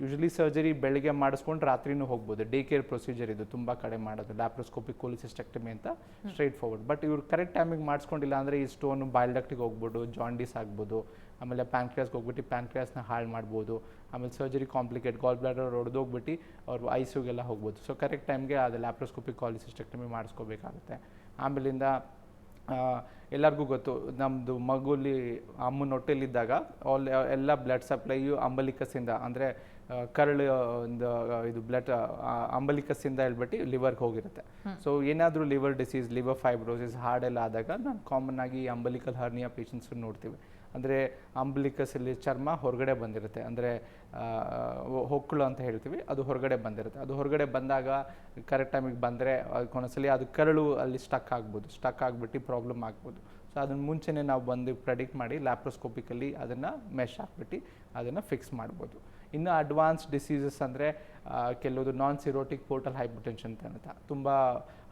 ಯೂಶ್ವಲಿ ಸರ್ಜರಿ ಬೆಳಗ್ಗೆ ಮಾಡಿಸ್ಕೊಂಡು ರಾತ್ರಿನೂ ಹೋಗ್ಬೋದು. ಡೇ ಕೇರ್ ಪ್ರೊಸೀಜರ್ ಇದು ತುಂಬ ಕಡೆ ಮಾಡೋದು, ಲ್ಯಾಪ್ರೋಸ್ಕೋಪಿಕ್ ಕೋಲಿಸಿಸ್ಟೆಕ್ಟಮಿ ಅಂತ, ಸ್ಟ್ರೈಟ್ ಫಾರ್ವರ್ಡ್. ಬಟ್ ಇವ್ರು ಕರೆಕ್ಟ್ ಟೈಮಿಗೆ ಮಾಡಿಸ್ಕೊಂಡಿಲ್ಲ ಅಂದರೆ ಈ ಸ್ಟೋನು ಬೈಲ್ ಡಕ್ಟಿಗೆ ಹೋಗ್ಬೋದು, ಜಾಂಡೀಸ್ ಆಗ್ಬೋದು, ಆಮೇಲೆ ಪ್ಯಾಂಕ್ರಿಯಾಸ್ಗೆ ಹೋಗ್ಬಿಟ್ಟು ಪ್ಯಾಂಕ್ರಿಯಾಸ್ನ ಹಾಳು ಮಾಡ್ಬೋದು. ಆಮೇಲೆ ಸರ್ಜರಿ ಕಾಂಪ್ಲಿಕೇಟ್, ಗಾಲ್ ಬ್ಲಾಡರ್ ಹೊಡೆದೋಗ್ಬಿಟ್ಟು ಅವ್ರು ಐಸಿಯುಗೆಲ್ಲ ಹೋಗ್ಬೋದು. ಸೊ ಕರೆಕ್ಟ್ ಟೈಮ್ಗೆ ಅದು ಲ್ಯಾಪ್ರೋಸ್ಕೋಪಿಕ್ ಕೋಲಿಸಿಸ್ಟೆಕ್ಟಮಿ ಮಾಡಿಸ್ಕೋಬೇಕಾಗುತ್ತೆ. ಆಮೇಲಿಂದ ಎಲ್ಲರಿಗೂ ಗೊತ್ತು, ನಮ್ಮದು ಮಗುಲಿ ಅಮ್ಮನ ಹೊಟ್ಟೆಲಿದ್ದಾಗ ಎಲ್ಲ ಬ್ಲಡ್ ಸಪ್ಲೈಯು ಅಂಬಲಿಕಸ್ಸಿಂದ, ಅಂದರೆ ಕರಳು ಒಂದು ಇದು ಬ್ಲಡ್ ಅಂಬಲಿಕಸ್ಸಿಂದ ಹೇಳ್ಬಿಟ್ಟು ಲಿವರ್ಗೆ ಹೋಗಿರುತ್ತೆ. ಸೊ ಏನಾದರೂ ಲಿವರ್ ಡಿಸೀಸ್, ಲಿವರ್ ಫೈಬ್ರೋಸಿಸ್, ಹಾರ್ಡೆಲ್ಲ ಆದಾಗ ನಾವು ಕಾಮನ್ ಆಗಿ ಅಂಬಲಿಕಲ್ ಹರ್ನಿಯಾ ಪೇಷಂಟ್ಸ್ ನೋಡ್ತೀವಿ. ಅಂದರೆ ಅಂಬಲಿಕಸಲ್ಲಿ ಚರ್ಮ ಹೊರಗಡೆ ಬಂದಿರುತ್ತೆ, ಅಂದರೆ ಹೊಕ್ಕಳು ಅಂತ ಹೇಳ್ತೀವಿ, ಅದು ಹೊರಗಡೆ ಬಂದಿರುತ್ತೆ. ಅದು ಹೊರಗಡೆ ಬಂದಾಗ ಕರೆಕ್ಟ್ ಟೈಮಿಗೆ ಬಂದರೆ ಒಂದೊಂದ್ಸಲಿ ಅದು ಕರಳು ಅಲ್ಲಿ ಸ್ಟಕ್ ಆಗಿಬಿಟ್ಟು ಪ್ರಾಬ್ಲಮ್ ಆಗ್ಬೋದು. ಸೊ ಅದನ್ನು ಮುಂಚೆನೇ ನಾವು ಬಂದು ಪ್ರೆಡಿಕ್ಟ್ ಮಾಡಿ ಲ್ಯಾಪ್ರೋಸ್ಕೋಪಿಕಲ್ಲಿ ಅದನ್ನು ಮೆಶ್ ಹಾಕ್ಬಿಟ್ಟು ಅದನ್ನು ಫಿಕ್ಸ್ ಮಾಡ್ಬೋದು. ಇನ್ನು ಅಡ್ವಾನ್ಸ್ ಡಿಸೀಸಸ್ ಅಂದರೆ ಕೆಲವೊಂದು ನಾನ್ ಸಿರೋಟಿಕ್ ಪೋರ್ಟಲ್ ಹೈಪರ್ಟೆನ್ಷನ್ ಅಂತ ತುಂಬ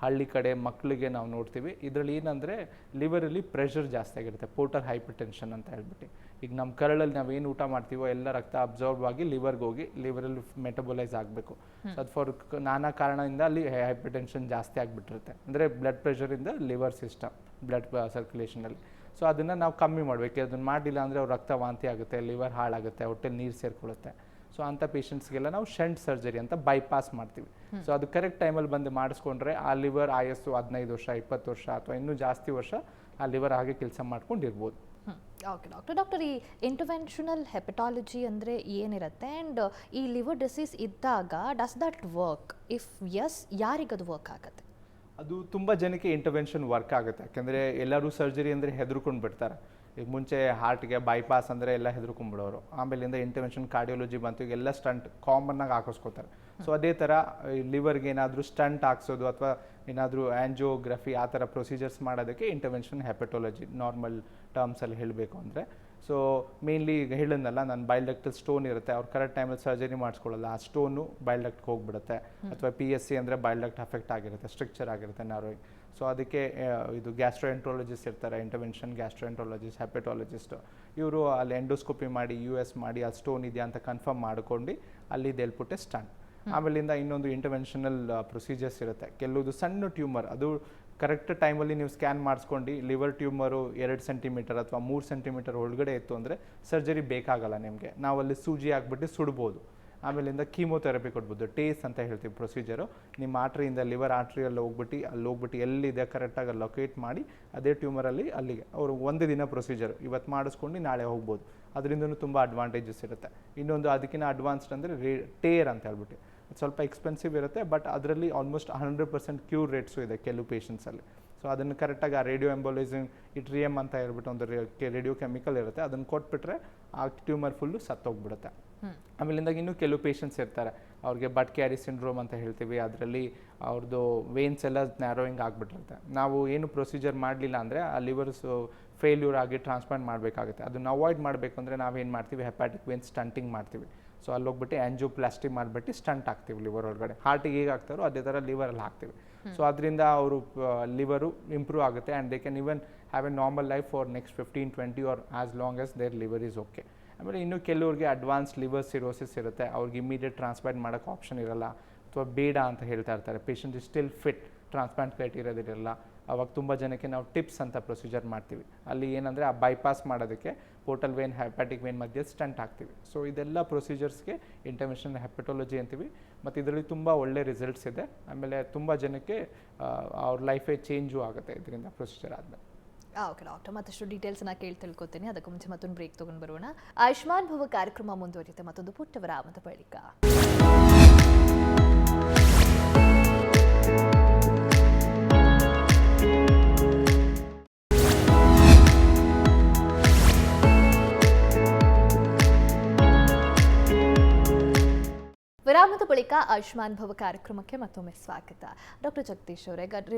ಹಳ್ಳಿ ಕಡೆ ಮಕ್ಕಳಿಗೆ ನಾವು ನೋಡ್ತೀವಿ. ಇದರಲ್ಲಿ ಏನಂದರೆ ಲಿವರಲ್ಲಿ ಪ್ರೆಷರ್ ಜಾಸ್ತಿ ಆಗಿರುತ್ತೆ, ಪೋರ್ಟಲ್ ಹೈಪರ್ಟೆನ್ಷನ್ ಅಂತ ಹೇಳ್ಬಿಟ್ಟು. ಈಗ ನಮ್ಮ ಕರಳಲ್ಲಿ ನಾವೇನು ಊಟ ಮಾಡ್ತೀವೋ ಎಲ್ಲ ರಕ್ತ ಅಬ್ಸರ್ವ್ ಆಗಿ ಲಿವರ್ಗೆ ಹೋಗಿ ಲಿವರಲ್ಲಿ ಮೆಟಬಲೈಸ್ ಆಗಬೇಕು. ಸೊ ಅದು ಫಾರ್ ನಾನಾ ಕಾರಣದಿಂದ ಅಲ್ಲಿ ಹೈಪರ್ಟೆನ್ಷನ್ ಜಾಸ್ತಿ ಆಗಿಬಿಟ್ಟಿರುತ್ತೆ, ಅಂದರೆ ಬ್ಲಡ್ ಪ್ರೆಷರಿಂದ ಲಿವರ್ ಸಿಸ್ಟಮ್, ಬ್ಲಡ್ ಸರ್ಕ್ಯುಲೇಷನಲ್ಲಿ. ಸೊ ಅದನ್ನು ನಾವು ಕಮ್ಮಿ ಮಾಡಬೇಕು. ಅದನ್ನು ಮಾಡಿಲ್ಲ ಅಂದರೆ ಅವ್ರ ರಕ್ತ ವಾಂತಿ ಆಗುತ್ತೆ, ಲಿವರ್ ಹಾಳಾಗುತ್ತೆ, ಹೊಟ್ಟೆಲಿ ನೀರು ಸೇರ್ಕೊಳ್ಳುತ್ತೆ. ಸೊ ಅಂಥ ಪೇಷಂಟ್ಸ್ಗೆಲ್ಲ ನಾವು ಶಂಟ್ ಸರ್ಜರಿ ಅಂತ ಬೈಪಾಸ್ ಮಾಡ್ತೀವಿ. ಸೊ ಅದು ಕರೆಕ್ಟ್ ಟೈಮಲ್ಲಿ ಬಂದು ಮಾಡಿಸ್ಕೊಂಡ್ರೆ ಆ ಲಿವರ್ ಆಯಸ್ಸು 15 ವರ್ಷ, 20 ವರ್ಷ ಅಥವಾ ಇನ್ನೂ ಜಾಸ್ತಿ ವರ್ಷ ಆ ಲಿವರ್ ಹಾಗೆ ಕೆಲಸ ಮಾಡ್ಕೊಂಡಿರ್ಬೋದು. ಓಕೆ ಡಾಕ್ಟರ್, ಈ ಇಂಟರ್ವೆನ್ಷನಲ್ ಹೆಪಟಾಲಜಿ ಅಂದರೆ ಏನಿರುತ್ತೆ, ಆ್ಯಂಡ್ ಈ ಲಿವರ್ ಡಿಸೀಸ್ ಇದ್ದಾಗ does that work? If yes, ಯಾರಿಗದು ವರ್ಕ್ ಆಗುತ್ತೆ? ಅದು ತುಂಬ ಜನಕ್ಕೆ ಇಂಟರ್ವೆನ್ಷನ್ ವರ್ಕ್ ಆಗುತ್ತೆ. ಯಾಕೆಂದರೆ ಎಲ್ಲರೂ ಸರ್ಜರಿ ಅಂದರೆ ಹೆದರ್ಕೊಂಡು ಬಿಡ್ತಾರೆ. ಈಗ ಮುಂಚೆ ಹಾರ್ಟ್ಗೆ ಬೈಪಾಸ್ ಅಂದರೆ ಎಲ್ಲ ಹೆದರ್ಕೊಂಡ್ಬಿಡೋರು. ಆಮೇಲಿಂದ ಇಂಟರ್ವೆನ್ಷನ್ ಕಾರ್ಡಿಯಾಲಜಿ ಬಂತು, ಈಗ ಎಲ್ಲ ಸ್ಟಂಟ್ ಕಾಮನ್ನಾಗಿ ಹಾಕಿಸ್ಕೋತಾರೆ. ಸೊ ಅದೇ ಥರ ಲಿವರ್ಗೆ ಏನಾದರೂ ಸ್ಟಂಟ್ ಹಾಕ್ಸೋದು ಅಥವಾ ಏನಾದರೂ ಆ್ಯಂಜಿಯೋಗ್ರಫಿ ಆ ಥರ ಪ್ರೊಸೀಜರ್ಸ್ ಮಾಡೋದಕ್ಕೆ ಇಂಟರ್ವೆನ್ಷನ್ ಹೆಪಟಾಲಜಿ ನಾರ್ಮಲ್ ಟರ್ಮ್ಸಲ್ಲಿ ಹೇಳಬೇಕು ಅಂದರೆ. ಸೊ ಮೇನ್ಲಿ ಈಗ ಹೇಳಿದ್ನಲ್ಲ ನಾನು, ಬೈಲ್ ಡಕ್ಟಲ್ ಸ್ಟೋನ್ ಇರುತ್ತೆ, ಅವ್ರು ಕರೆಕ್ಟ್ ಟೈಮಲ್ಲಿ ಸರ್ಜರಿ ಮಾಡಿಸ್ಕೊಳ್ಳಲ್ಲ, ಆ ಸ್ಟೋನು ಬೈಲ್ ಡಕ್ಟ್ಗೆ ಹೋಗ್ಬಿಡುತ್ತೆ. ಅಥವಾ PSC ಅಂದರೆ ಬೈಲ್ ಡಕ್ಟ್ ಅಫೆಕ್ಟ್ ಆಗಿರುತ್ತೆ, ಸ್ಟ್ರಕ್ಚರ್ ಆಗಿರುತ್ತೆ ನರ್ವಿಗೆ. ಸೊ ಅದಕ್ಕೆ ಇದು ಗ್ಯಾಸ್ಟ್ರೋಎಂಟ್ರಾಲಜಿಸ್ಟ್ ಇರ್ತಾರೆ, ಇಂಟರ್ವೆನ್ಷನ್ ಗ್ಯಾಸ್ಟ್ರೋಎಂಟ್ರಾಲಜಿಸ್ಟ್, ಹೆಪಟಾಲಜಿಸ್ಟ್. ಇವರು ಅಲ್ಲಿ ಎಂಡೋಸ್ಕೋಪಿ ಮಾಡಿ US ಮಾಡಿ ಆ ಸ್ಟೋನ್ ಇದೆಯಾ ಅಂತ ಕನ್ಫರ್ಮ್ ಮಾಡ್ಕೊಂಡು ಅಲ್ಲಿ ದೇಲ್ಪುಟ್ಟೆ ಸ್ಟಂಟ್. ಆಮೇಲಿಂದ ಇನ್ನೊಂದು ಇಂಟರ್ವೆನ್ಷನಲ್ ಪ್ರೊಸೀಜರ್ಸ್ ಇರುತ್ತೆ. ಕೆಲವೊಂದು ಸಣ್ಣ ಟ್ಯೂಮರ್, ಅದು ಕರೆಕ್ಟ್ ಟೈಮಲ್ಲಿ ನೀವು ಸ್ಕ್ಯಾನ್ ಮಾಡಿಸ್ಕೊಂಡು ಲಿವರ್ ಟ್ಯೂಮರು 2 ಸೆಂಟಿಮೀಟರ್ ಅಥವಾ 3 ಸೆಂಟಿಮೀಟರ್ ಒಳಗಡೆ ಇತ್ತು ಅಂದರೆ ಸರ್ಜರಿ ಬೇಕಾಗಲ್ಲ ನಿಮಗೆ. ನಾವಲ್ಲಿ ಸೂಜಿ ಹಾಕ್ಬಿಟ್ಟು ಸುಡ್ಬೋದು. ಆಮೇಲಿಂದ ಕೀಮೋಥೆರಪಿ ಕೊಡ್ಬೋದು, ಟೇಸ್ ಅಂತ ಹೇಳ್ತೀವಿ ಪ್ರೊಸೀಜರು. ನಿಮ್ಮ ಆರ್ಟ್ರಿಯಿಂದ ಲಿವರ್ ಆರ್ಟ್ರಿಯಲ್ಲಿ ಹೋಗ್ಬಿಟ್ಟು ಎಲ್ಲಿದೆ ಕರೆಕ್ಟಾಗಿ ಲೊಕೇಟ್ ಮಾಡಿ ಅದೇ ಟ್ಯೂಮರಲ್ಲಿ ಅಲ್ಲಿಗೆ ಅವರು 1 ದಿನ ಪ್ರೊಸೀಜರ್, ಇವತ್ತು ಮಾಡಿಸ್ಕೊಂಡು ನಾಳೆ ಹೋಗ್ಬೋದು. ಅದರಿಂದನೂ ತುಂಬ ಅಡ್ವಾಂಟೇಜಸ್ ಇರುತ್ತೆ. ಇನ್ನೊಂದು ಅದಕ್ಕಿಂತ ಅಡ್ವಾನ್ಸ್ಡ್ ಅಂದರೆ ಟೇರ್ ಅಂತ ಹೇಳ್ಬಿಟ್ಟು, ಸ್ವಲ್ಪ ಎಕ್ಸ್ಪೆನ್ಸಿವ್ ಇರುತ್ತೆ, ಬಟ್ ಅದರಲ್ಲಿ ಆಲ್ಮೋಸ್ಟ್ 100% ಕ್ಯೂರ್ ರೇಟ್ಸು ಇದೆ ಕೆಲವು ಪೇಷಂಟ್ಸಲ್ಲಿ. ಸೊ ಅದನ್ನು ಕರೆಕ್ಟಾಗಿ ಆ ರೇಡಿಯೋ ಎಂಬೋಲಿಸಮ್ ಇಟ್ರಿಯಮ್ ಅಂತ ಹೇಳ್ಬಿಟ್ಟು ಒಂದು ರೇಡಿಯೋ ಕೆಮಿಕಲ್ ಇರುತ್ತೆ, ಅದನ್ನು ಕೊಟ್ಬಿಟ್ರೆ ಆ ಟ್ಯೂಮರ್ ಫುಲ್ಲು ಸತ್ತೋಗ್ಬಿಡುತ್ತೆ. ಆಮೇಲಿಂದ ಇನ್ನೂ ಕೆಲವು ಪೇಷಂಟ್ಸ್ ಇರ್ತಾರೆ, ಅವ್ರಿಗೆ ಬಟ್ ಕ್ಯಾರಿ ಸಿಂಡ್ರೋಮ್ ಅಂತ ಹೇಳ್ತೀವಿ, ಅದರಲ್ಲಿ ಅವ್ರದ್ದು ವೇನ್ಸ್ ಎಲ್ಲ ನ್ಯಾರೋಯಿಂಗ್ ಆಗಿಬಿಟ್ಟಿರುತ್ತೆ. ನಾವು ಏನು ಪ್ರೊಸೀಜರ್ ಮಾಡಲಿಲ್ಲ ಅಂದರೆ ಆ ಲಿವರ್ಸ್ ಫೇಲ್ಯೂರ್ ಆಗಿ ಟ್ರಾನ್ಸ್ಪ್ಲಾಂಟ್ ಮಾಡಬೇಕಾಗುತ್ತೆ. ಅದನ್ನು ಅವಾಯ್ಡ್ ಮಾಡಬೇಕು ಅಂದರೆ ನಾವೇನು ಮಾಡ್ತೀವಿ, ಹೆಪಾಟಿಕ್ ವೇನ್ ಸ್ಟಂಟಿಂಗ್ ಮಾಡ್ತೀವಿ. ಸೊ ಅಲ್ಲಿ ಹೋಗ್ಬಿಟ್ಟು ಆ್ಯಂಜಿಯೋಪ್ಲಾಸ್ಟಿ ಮಾಡಿಬಿಟ್ಟು ಸ್ಟಂಟ್ ಹಾಕ್ತೀವಿ ಲಿವರ್ ಒಳಗಡೆ. ಹಾರ್ಟಿಗೆ ಹೇಗೆ ಹಾಕ್ತಾರೋ ಅದೇ ಥರ ಲಿವರಲ್ಲಿ ಹಾಕ್ತೀವಿ. ಸೊ ಅದರಿಂದ ಅವರು ಲಿವರು ಇಂಪ್ರೂವ್ ಆಗುತ್ತೆ and they can even have a normal life for next 15-20 or as long as their liver is okay. ಆಮೇಲೆ ಇನ್ನೂ ಕೆಲವ್ರಿಗೆ ಅಡ್ವಾನ್ಸ್ ಲಿವರ್ ಸಿರೋಸಿಸ್ ಇರುತ್ತೆ, ಅವ್ರಿಗೆ ಇಮಿಡಿಯೇಟ್ ಟ್ರಾನ್ಸ್ಪ್ಲಾಂಟ್ ಮಾಡೋಕ್ಕೆ ಆಪ್ಷನ್ ಇರಲ್ಲ ಅಥವಾ ಬೇಡ ಅಂತ ಹೇಳ್ತಾ ಇರ್ತಾರೆ. Patient is still fit, transplant ಕ್ರೈಟೀರಿಯಾದಿರಲ್ಲ. ಅವಾಗ ತುಂಬ ಜನಕ್ಕೆ ನಾವು ಟಿಪ್ಸ್ ಅಂತ ಪ್ರೊಸೀಜರ್ ಮಾಡ್ತೀವಿ. ಅಲ್ಲಿ ಏನಂದರೆ ಆ ಬೈಪಾಸ್ ಮಾಡೋದಕ್ಕೆ ಪೋರ್ಟಲ್ ವೇನ್ ಹೆಪಾಟಿಕ್ ವೇನ್ ಮಧ್ಯೆ ಸ್ಟಂಟ್ ಹಾಕ್ತೀವಿ. ಸೊ ಇದೆಲ್ಲ ಪ್ರೊಸೀಜರ್ಸ್ಗೆ ಇಂಟರ್ವೆನ್ಷನಲ್ ಹೆಪಟೋಲಜಿ ಅಂತೀವಿ. ಮತ್ತು ಇದರಲ್ಲಿ ತುಂಬ ಒಳ್ಳೆ ರಿಸಲ್ಟ್ಸ್ ಇದೆ. ಆಮೇಲೆ ತುಂಬ ಜನಕ್ಕೆ ಅವ್ರ ಲೈಫೇ ಚೇಂಜು ಆಗುತ್ತೆ ಇದರಿಂದ ಪ್ರೊಸೀಜರ್ ಆದಮೇಲೆ. ಓಕೆ ಡಾಕ್ಟರ್, ಮತ್ತಷ್ಟು ಡೀಟೇಲ್ಸ್ನ ತಿಳ್ಕೊತೀನಿ. ಅದಕ್ಕೂ ಮುಂಚೆ ಮತ್ತೊಂದು ಬ್ರೇಕ್ ತೊಗೊಂಡು ಬರೋಣ. ಆಯುಷ್ಮಾನ್ ಭವ ಕಾರ್ಯಕ್ರಮ ಮುಂದುವರಿಯುತ್ತೆ ಮತ್ತೊಂದು ಪುಟ್ಟ ವಿರಾಮದ ಬಳಿಕ. ವಿರಾಮದ ಬಳಿಕ ಆಯುಷ್ಮಾನ್ ಭವ ಕಾರ್ಯಕ್ರಮಕ್ಕೆ ಮತ್ತೊಮ್ಮೆ ಸ್ವಾಗತ. ಡಾಕ್ಟರ್ ಜಗದೀಶ್ ಅವರೇ,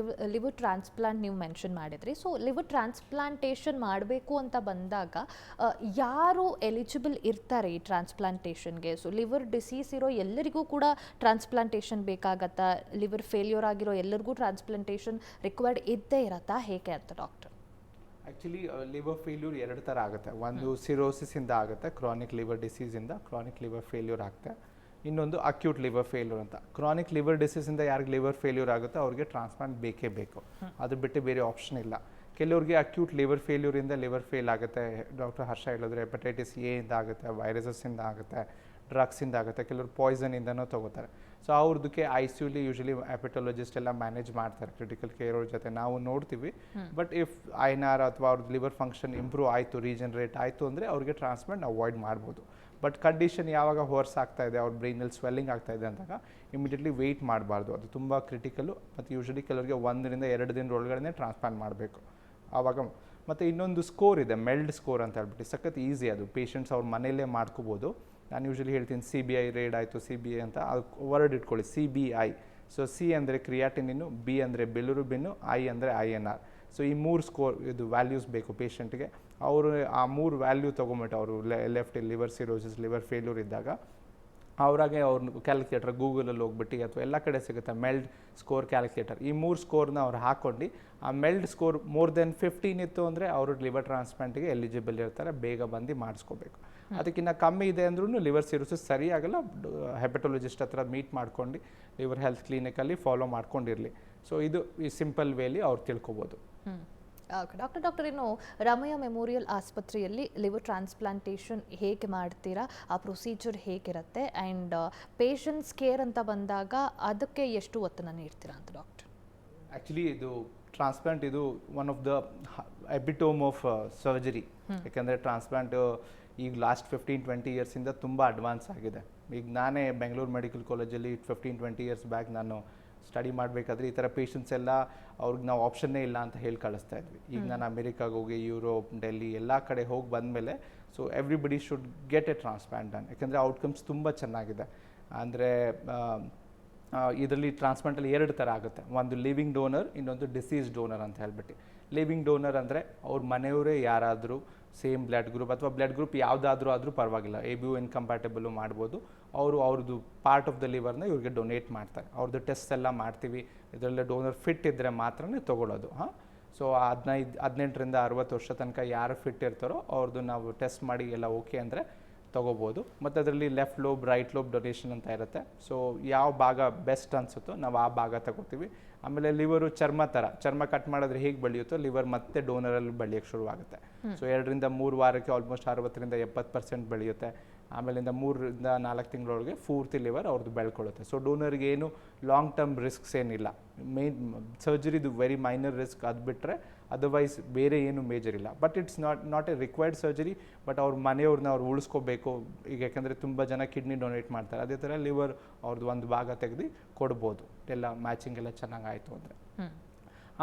ಲಿವರ್ ಟ್ರಾನ್ಸ್ಪ್ಲಾಂಟ್ ನೀವು ಮೆನ್ಷನ್ ಮಾಡಿದ್ರಿ. ಸೊ ಲಿವರ್ ಟ್ರಾನ್ಸ್ಪ್ಲಾಂಟೇಷನ್ ಮಾಡಬೇಕು ಅಂತ ಬಂದಾಗ ಯಾರು ಎಲಿಜಿಬಲ್ ಇರ್ತಾರೆ ಈ ಟ್ರಾನ್ಸ್ಪ್ಲಾಂಟೇಷನ್ಗೆ? ಸೊ ಲಿವರ್ ಡಿಸೀಸ್ ಇರೋ ಎಲ್ಲರಿಗೂ ಕೂಡ ಟ್ರಾನ್ಸ್ಪ್ಲಾಂಟೇಷನ್ ಬೇಕಾಗತ್ತಾ? ಲಿವರ್ ಫೇಲ್ಯೂರ್ ಆಗಿರೋ ಎಲ್ಲರಿಗೂ ಟ್ರಾನ್ಸ್ಪ್ಲಾಂಟೇಷನ್ ರಿಕ್ವೈರ್ಡ್ ಇದ್ದೇ ಇರತ್ತಾ, ಹೇಗೆ ಅಂತ ಡಾಕ್ಟರ್? ಆ್ಯಕ್ಚುಲಿ ಲಿವರ್ ಫೇಲ್ಯೂರ್ ಎರಡು ಥರ ಆಗುತ್ತೆ. ಒಂದು ಸಿರೋಸಿಸಿಂದ ಆಗುತ್ತೆ, ಕ್ರಾನಿಕ್ ಲಿವರ್ ಡಿಸೀಸಿಂದ ಕ್ರಾನಿಕ್ ಲಿವರ್ ಫೇಲ್ಯೂರ್ ಆಗುತ್ತೆ. ಇನ್ನೊಂದು ಅಕ್ಯೂಟ್ ಲಿವರ್ ಫೇಲ್ಯೂರ್ ಅಂತ. ಕ್ರಾನಿಕ್ ಲಿವರ್ ಡಿಸೀಸಿಂದ ಯಾರಿಗೆ ಲಿವರ್ ಫೇಲ್ಯೂರ್ ಆಗುತ್ತೆ ಅವ್ರಿಗೆ ಟ್ರಾನ್ಸ್ಪ್ಲಾಂಟ್ ಬೇಕೇ ಬೇಕು, ಅದು ಬಿಟ್ಟು ಬೇರೆ ಆಪ್ಷನ್ ಇಲ್ಲ. ಕೆಲವ್ರಿಗೆ ಅಕ್ಯೂಟ್ ಲಿವರ್ ಫೇಲ್ಯೂರಿಂದ ಲಿವರ್ ಫೇಲ್ ಆಗುತ್ತೆ. ಡಾಕ್ಟರ್ ಹರ್ಷ ಹೇಳಿದ್ರೆ ಹೆಪಟೈಟಿಸ್ ಎ ಇಂದ ಆಗುತ್ತೆ, ವೈರಸಸ್ಸಿಂದ ಆಗುತ್ತೆ, ಡ್ರಗ್ಸಿಂದ ಆಗುತ್ತೆ, ಕೆಲವರು ಪಾಯ್ಸನಿಂದನೂ ತೊಗೋತಾರೆ. ಸೊ ಅವ್ರದಕ್ಕೆ ICUಲಿ ಯೂಶಲಿ ಹೆಪಟೋಲಜಿಸ್ಟ್ ಎಲ್ಲ ಮ್ಯಾನೇಜ್ ಮಾಡ್ತಾರೆ ಕ್ರಿಟಿಕಲ್ ಕೇರ್ ಅವ್ರ ಜೊತೆ, ನಾವು ನೋಡ್ತೀವಿ. ಬಟ್ ಇಫ್ INR ಅಥವಾ ಅವ್ರದ್ದು ಲಿವರ್ ಫಂಕ್ಷನ್ ಇಂಪ್ರೂವ್ ಆಯಿತು, ರೀಜನರೇಟ್ ಆಯಿತು ಅಂದರೆ ಅವ್ರಿಗೆ ಟ್ರಾನ್ಸ್ಪ್ಲಾಂಟ್ ಅವಾಯ್ಡ್ ಮಾಡ್ಬೋದು. ಬಟ್ ಕಂಡೀಷನ್ ಯಾವಾಗ ಹೊರ್ಸ್ ಆಗ್ತಾ ಇದೆ, ಅವ್ರ ಬ್ರೈನಲ್ಲಿ ಸ್ವೆಲ್ಲಿಂಗ್ ಆಗ್ತಾ ಇದೆ ಅಂದಾಗ ಇಮಿಡಿಯೇಟ್ಲಿ ವೆಯ್ಟ್ ಮಾಡಬಾರ್ದು, ಅದು ತುಂಬ ಕ್ರಿಟಿಕಲ್ಲು. ಮತ್ತು ಯೂಶಲಿ ಕೆಲವರಿಗೆ 1-2 ದಿನದೊಳಗಡೆ ಟ್ರಾನ್ಸ್ಪ್ಲಾಂಟ್ ಮಾಡಬೇಕು ಆವಾಗ. ಮತ್ತು ಇನ್ನೊಂದು ಸ್ಕೋರ್ ಇದೆ, ಮೆಲ್ಡ್ ಸ್ಕೋರ್ ಅಂತ ಹೇಳ್ಬಿಟ್ಟು, ಸಖತ್ ಈಸಿ ಅದು, ಪೇಷಂಟ್ಸ್ ಅವ್ರ ಮನೆಯಲ್ಲೇ ಮಾಡ್ಕೋಬೋದು. ನಾನು ಯೂಶಲಿ ಹೇಳ್ತೀನಿ CBI ರೇಡ್ ಆಯಿತು, CBI ಅಂತ ಅದು ವರ್ಡ್ ಇಟ್ಕೊಳ್ಳಿ, CBI. ಸೊ C ಅಂದರೆ ಕ್ರಿಯಾಟಿನಿನ್ನು, B ಅಂದರೆ ಬಿಲಿರುಬಿನ್ನು, I ಅಂದರೆ INR. ಸೊ ಈ 3 ಸ್ಕೋರ್ ಇದು ವ್ಯಾಲ್ಯೂಸ್ ಬೇಕು ಪೇಷಂಟ್ಗೆ. ಅವರು ಆ 3 ವ್ಯಾಲ್ಯೂ ತೊಗೊಂಬಿಟ್ಟು ಅವರು left liver cirrhosis, liver failure ಇದ್ದಾಗ ಅವರಾಗೆ ಅವ್ರನ್ನ ಕ್ಯಾಲ್ಕುಲೇಟರ್ ಗೂಗಲಲ್ಲಿ ಹೋಗ್ಬಿಟ್ಟು ಅಥವಾ ಎಲ್ಲ ಕಡೆ ಸಿಗುತ್ತೆ ಮೆಲ್ಡ್ ಸ್ಕೋರ್ ಕ್ಯಾಲ್ಕುಲೇಟರ್. ಈ 3 ಸ್ಕೋರ್ನ ಅವ್ರು ಹಾಕ್ಕೊಂಡು ಆ ಮೆಲ್ಡ್ ಸ್ಕೋರ್ ಮೋರ್ ದೆನ್ 15 ಇತ್ತು ಅಂದರೆ ಅವರು ಲಿವರ್ ಟ್ರಾನ್ಸ್ಪ್ಲಾಂಟಿಗೆ ಎಲಿಜಿಬಲ್ ಇರ್ತಾರೆ, ಬೇಗ ಬಂದು ಮಾಡಿಸ್ಕೋಬೇಕು. ಅದಕ್ಕಿಂತ ಕಮ್ಮಿ ಇದೆ ಅಂದ್ರೂ ಲಿವರ್ ಸಿರೋಸಿಸ್ ಸರಿ ಆಗಲ್ಲ, ಹೆಪಟೋಲಜಿಸ್ಟ್ ಹತ್ರ ಮೀಟ್ ಮಾಡ್ಕೊಂಡು ಲಿವರ್ ಹೆಲ್ತ್ ಕ್ಲಿನಿಕಲ್ಲಿ ಫಾಲೋ ಮಾಡ್ಕೊಂಡಿರಲಿ. ಸೊ ಇದು ಈ ಸಿಂಪಲ್ ವೇಲಿ ಅವ್ರು ತಿಳ್ಕೊಬೋದು. ಓಕೆ ಡಾಕ್ಟರ್, ಇನ್ನು ರಾಮಯ್ಯ ಮೆಮೋರಿಯಲ್ ಆಸ್ಪತ್ರೆಯಲ್ಲಿ ಲಿವರ್ ಟ್ರಾನ್ಸ್ಪ್ಲಾಂಟೇಷನ್ ಹೇಗೆ ಮಾಡ್ತೀರಾ, ಆ ಪ್ರೊಸೀಜರ್ ಹೇಗಿರುತ್ತೆ, ಆ್ಯಂಡ್ ಪೇಷಂಟ್ಸ್ ಕೇರ್ ಅಂತ ಬಂದಾಗ ಅದಕ್ಕೆ ಎಷ್ಟು ಒತ್ತನ್ನು ನೀಡ್ತೀರಾ ಅಂತ ಡಾಕ್ಟರ್? ಆ್ಯಕ್ಚುಲಿ ಇದು ಟ್ರಾನ್ಸ್ಪ್ಲಾಂಟ್ ಇದು one of the epitome of surgery. ಯಾಕೆಂದರೆ ಟ್ರಾನ್ಸ್ಪ್ಲಾಂಟ್ ಈಗ ಲಾಸ್ಟ್ 15-20 ಇಯರ್ಸಿಂದ ತುಂಬ ಅಡ್ವಾನ್ಸ್ ಆಗಿದೆ. ಈಗ ನಾನೇ ಬೆಂಗಳೂರು ಮೆಡಿಕಲ್ ಕಾಲೇಜಲ್ಲಿ 15-20 ಇಯರ್ಸ್ ಬ್ಯಾಕ್ ನಾನು ಸ್ಟಡಿ ಮಾಡಬೇಕಾದ್ರೆ ಈ ಥರ ಪೇಷಂಟ್ಸ್ ಎಲ್ಲ ಅವ್ರಿಗೆ ನಾವು ಆಪ್ಷನ್ನೇ ಇಲ್ಲ ಅಂತ ಹೇಳಿ ಕಳಿಸ್ತಾ ಇದ್ವಿ. ಈಗ ನಾನು ಅಮೆರಿಕಾಗೆ ಹೋಗಿ, ಯುರೋಪ್, ಡೆಲ್ಲಿ ಎಲ್ಲ ಕಡೆ ಹೋಗಿ ಬಂದಮೇಲೆ so everybody should get A transplant done. ಯಾಕೆಂದರೆ ಔಟ್ಕಮ್ಸ್ ತುಂಬ ಚೆನ್ನಾಗಿದೆ. ಅಂದರೆ ಇದರಲ್ಲಿ ಟ್ರಾನ್ಸ್ಪ್ಲಾಂಟಲ್ಲಿ 2 ಥರ ಆಗುತ್ತೆ, ಒಂದು ಲಿವಿಂಗ್ ಡೋನರ್, ಇನ್ನೊಂದು ಡಿಸೀಸ್ ಡೋನರ್ ಅಂತ ಹೇಳ್ಬಿಟ್ಟು. ಲಿವಿಂಗ್ ಡೋನರ್ ಅಂದರೆ ಅವ್ರ ಮನೆಯವರೇ ಯಾರಾದರೂ ಸೇಮ್ ಬ್ಲಡ್ ಗ್ರೂಪ್ ಅಥವಾ ಬ್ಲಡ್ ಗ್ರೂಪ್ ಯಾವುದಾದ್ರೂ ಪರವಾಗಿಲ್ಲ, ABO ಇನ್ಕಂಪ್ಯಾಟಬಲು ಮಾಡ್ಬೋದು, ಅವ್ರದ್ದು ಪಾರ್ಟ್ ಆಫ್ ದ ಲಿವರ್ನ ಇವ್ರಿಗೆ ಡೊನೇಟ್ ಮಾಡ್ತಾರೆ. ಅವ್ರದ್ದು ಟೆಸ್ಟ್ ಎಲ್ಲ ಮಾಡ್ತೀವಿ, ಇದರಲ್ಲೇ ಡೋನರ್ ಫಿಟ್ ಇದ್ದರೆ ಮಾತ್ರನೇ ತೊಗೊಳ್ಳೋದು. ಸೊ 18ರಿಂದ 60 ವರ್ಷ ತನಕ ಯಾರು ಫಿಟ್ ಇರ್ತಾರೋ ಅವ್ರದ್ದು ನಾವು ಟೆಸ್ಟ್ ಮಾಡಿ ಎಲ್ಲ ಓಕೆ ಅಂದರೆ ತೊಗೋಬೋದು. ಮತ್ತು ಅದರಲ್ಲಿ left lobe, right lobe donation ಅಂತ ಇರುತ್ತೆ. ಸೊ ಯಾವ ಭಾಗ ಬೆಸ್ಟ್ ಅನಿಸುತ್ತೋ ನಾವು ಆ ಭಾಗ ತಗೋತೀವಿ. ಆಮೇಲೆ ಲಿವರು ಚರ್ಮ ಕಟ್ ಮಾಡಿದ್ರೆ ಹೇಗೆ ಬೆಳೆಯುತ್ತೋ ಲಿವರ್ ಮತ್ತೆ ಡೋನರಲ್ಲಿ ಬೆಳೆಯೋಕ್ಕೆ ಶುರುವಾಗುತ್ತೆ. ಸೊ 2-3 ವಾರಕ್ಕೆ ಆಲ್ಮೋಸ್ಟ್ 60-70% ಬೆಳೆಯುತ್ತೆ. ಆಮೇಲಿಂದ 3-4 ತಿಂಗಳೊಳಗೆ ಪೂರ್ತಿ ಲಿವರ್ ಅವ್ರದ್ದು ಬೆಳ್ಕೊಳ್ಳುತ್ತೆ. ಸೊ ಡೋನರ್ಗೆ ಏನು ಲಾಂಗ್ ಟರ್ಮ್ ರಿಸ್ಕ್ಸ್ ಏನಿಲ್ಲ. ಮೇನ್ ಸರ್ಜರಿದು ವೆರಿ ಮೈನರ್ ರಿಸ್ಕ್, ಅದು ಬಿಟ್ಟರೆ ಅದರ್ವೈಸ್ ಬೇರೆ ಏನು ಮೇಜರ್ ಇಲ್ಲ. But it's not A required surgery. But ಅವ್ರ ಮನೆಯವ್ರನ್ನ ಅವ್ರು ಉಳಿಸ್ಕೋಬೇಕು. ಈಗ ಯಾಕೆಂದರೆ ತುಂಬ ಜನ ಕಿಡ್ನಿ ಡೊನೇಟ್ ಮಾಡ್ತಾರೆ, ಅದೇ ಥರ ಲಿವರ್ ಅವ್ರದ್ದು ಒಂದು ಭಾಗ ತೆಗೆದು ಕೊಡ್ಬೋದು, ಎಲ್ಲ ಮ್ಯಾಚಿಂಗ್ ಎಲ್ಲ ಚೆನ್ನಾಗಾಯಿತು ಅಂದರೆ.